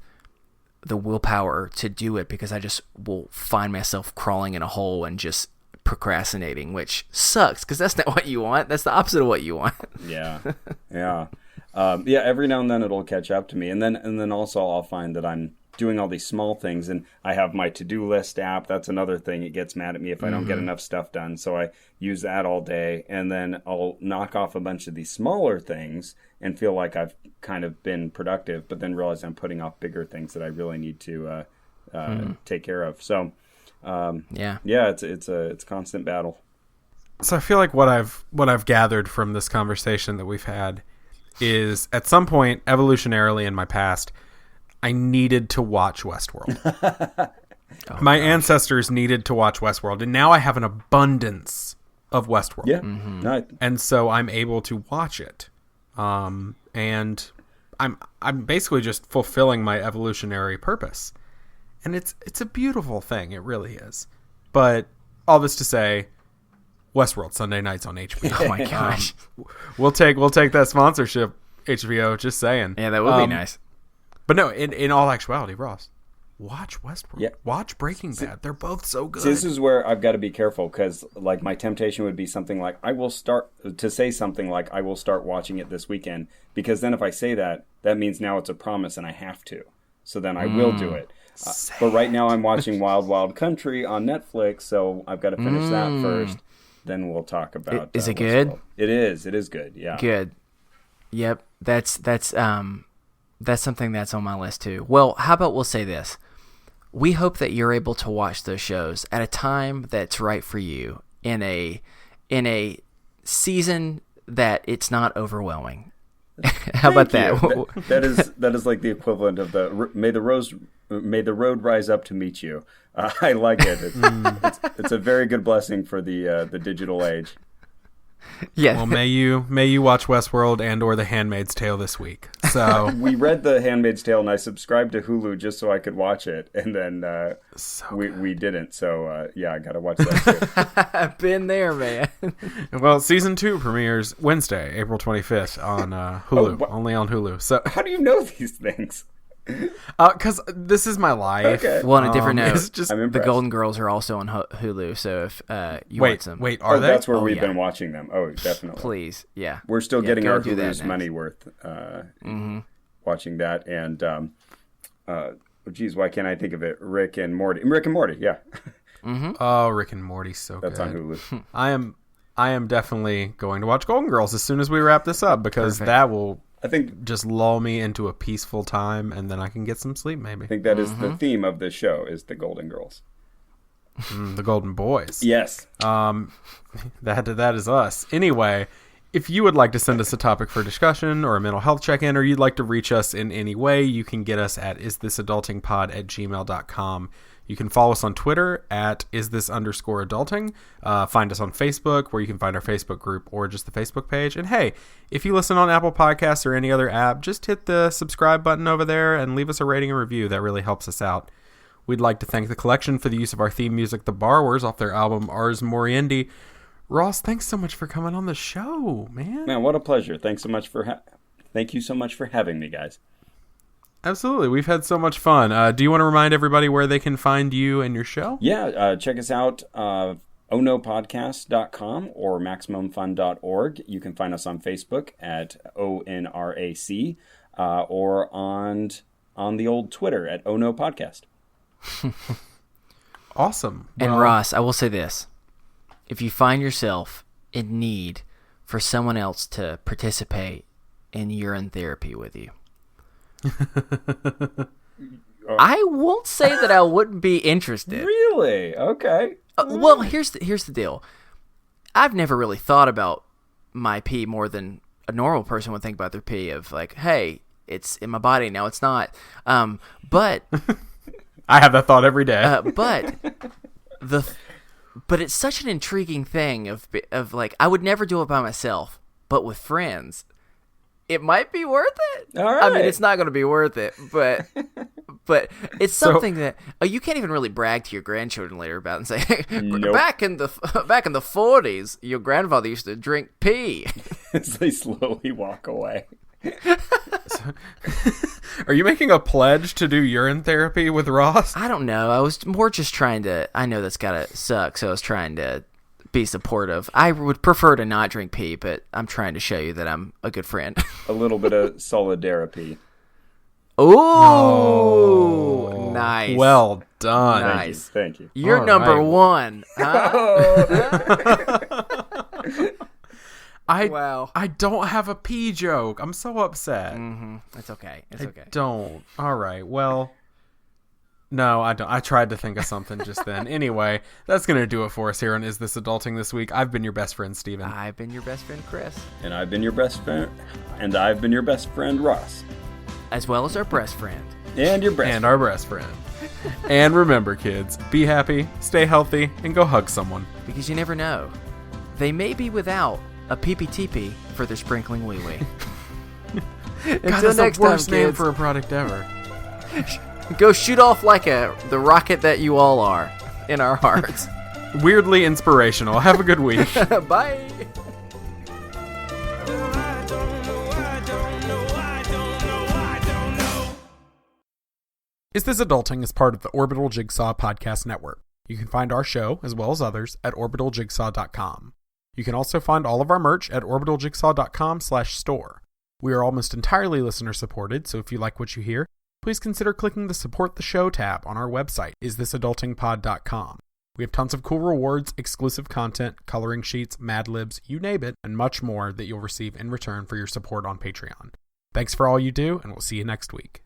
the willpower to do it, because I just will find myself crawling in a hole and just procrastinating, which sucks because that's not what you want. That's the opposite of what you want. Yeah. Every now and then it'll catch up to me, and then also I'll find that I'm doing all these small things, and I have my to-do list app. That's another thing. It gets mad at me if I don't get enough stuff done, so I use that all day, and then I'll knock off a bunch of these smaller things and feel like I've kind of been productive, but then realize I'm putting off bigger things that I really need to take care of. So it's a constant battle. So I feel like what I've gathered from this conversation that we've had is, at some point evolutionarily in my past, I needed to watch Westworld. My ancestors needed to watch Westworld, and now I have an abundance of Westworld. Yeah, and so I'm able to watch it, and I'm basically just fulfilling my evolutionary purpose, and it's a beautiful thing. It really is. But all this to say, Westworld Sunday nights on HBO. Oh my gosh, we'll take that sponsorship, HBO. Just saying. Yeah, that would be nice. But no, in all actuality, Ross, watch Westworld. Yeah. Watch Breaking Bad. They're both so good. See, this is where I've got to be careful, because like my temptation would be something like I will start watching it this weekend, because then if I say that means now it's a promise and I have to. So then I will do it. But right now I'm watching Wild Wild Country on Netflix, so I've got to finish that first. Then we'll talk about. Is it good? Westworld. It is. It is good. Yeah. Good. Yep. That's something that's on my list too. Well, how about we'll say this. We hope that you're able to watch those shows at a time that's right for you, in a season that it's not overwhelming. How about that? That is like the equivalent of the may the road rise up to meet you. I like it. It's a very good blessing for the digital age. Yeah. Well, may you watch Westworld and or The Handmaid's Tale this week. So we read The Handmaid's Tale, and I subscribed to Hulu just so I could watch it, and then we didn't. So I got to watch that too. I've been there, man. Well, season 2 premieres Wednesday, April 25th on Hulu. Only on Hulu. So how do you know these things? Because this is my life. Okay. Well, on a different note, the Golden Girls are also on Hulu, so if you want some... Wait, are they? That's where we've been watching them. Oh, definitely. Please, yeah. We're still getting our Hulu's that money worth watching that. And, why can't I think of it? Rick and Morty, yeah. Oh, Rick and Morty, so That's good. on Hulu. I am definitely going to watch Golden Girls as soon as we wrap this up, because that will... I think just lull me into a peaceful time, and then I can get some sleep, maybe. I think that is the theme of this show, is the Golden Girls. The Golden Boys. Yes. That is us. Anyway, if you would like to send us a topic for discussion or a mental health check-in, or you'd like to reach us in any way, you can get us at isthisadultingpod@gmail.com. You can follow us on Twitter at @isthisunderscoreadulting. Find us on Facebook, where you can find our Facebook group or just the Facebook page. And hey, if you listen on Apple Podcasts or any other app, just hit the subscribe button over there and leave us a rating and review. That really helps us out. We'd like to thank the collection for the use of our theme music, The Borrowers, off their album Ars Moriendi. Ross, thanks so much for coming on the show, man. Man, what a pleasure. Thank you so much for having me, guys. Absolutely. We've had so much fun. Do you want to remind everybody where they can find you and your show? Yeah, check us out, onopodcast.com or maximumfun.org. You can find us on Facebook at ONRAC. or on the old Twitter at Oh No Podcast. Awesome. And Ross, I will say this. If you find yourself in need for someone else to participate in urine therapy with you, I won't say that I wouldn't be interested. Really? Okay. Well, here's the deal. I've never really thought about my pee more than a normal person would think about their pee, of like, hey, it's in my body now, it's not. But I have that thought every day. But it's such an intriguing thing of like, I would never do it by myself, but with friends, it might be worth it. All right. I mean, it's not going to be worth it, but it's something that you can't even really brag to your grandchildren later about and say, Nope. back in the 40s, your grandfather used to drink pee. As they slowly walk away. Are you making a pledge to do urine therapy with Ross? I don't know. I was more just trying to. I know that's gotta suck, so I was trying to be supportive. I would prefer to not drink pee, but I'm trying to show you that I'm a good friend. A little bit of solidarity. Ooh, nice. Well done. Nice. Thank you. You're All number right. one. Huh? Wow. I don't have a pee joke. I'm so upset. It's okay. It's okay. Don't. All right. Well, no, I don't. I tried to think of something just then. Anyway, that's going to do it for us here on Is This Adulting this week. I've been your best friend, Steven. I've been your best friend, Chris. And I've been your best friend. And I've been your best friend, Ross. As well as our breast friend. And your best And our best friend. And remember, kids, be happy, stay healthy, and go hug someone. Because you never know. They may be without a PPTP for their sprinkling wee-wee. God, Until that's next the worst time, name kids. for a product ever. Go shoot off like the rocket that you all are in our hearts. Weirdly inspirational. Have a good week. Bye. Is This Adulting is part of the Orbital Jigsaw Podcast Network. You can find our show, as well as others, at orbitaljigsaw.com. You can also find all of our merch at orbitaljigsaw.com/store. We are almost entirely listener supported, so if you like what you hear, please consider clicking the Support the Show tab on our website, isthisadultingpod.com. We have tons of cool rewards, exclusive content, coloring sheets, Mad Libs, you name it, and much more that you'll receive in return for your support on Patreon. Thanks for all you do, and we'll see you next week.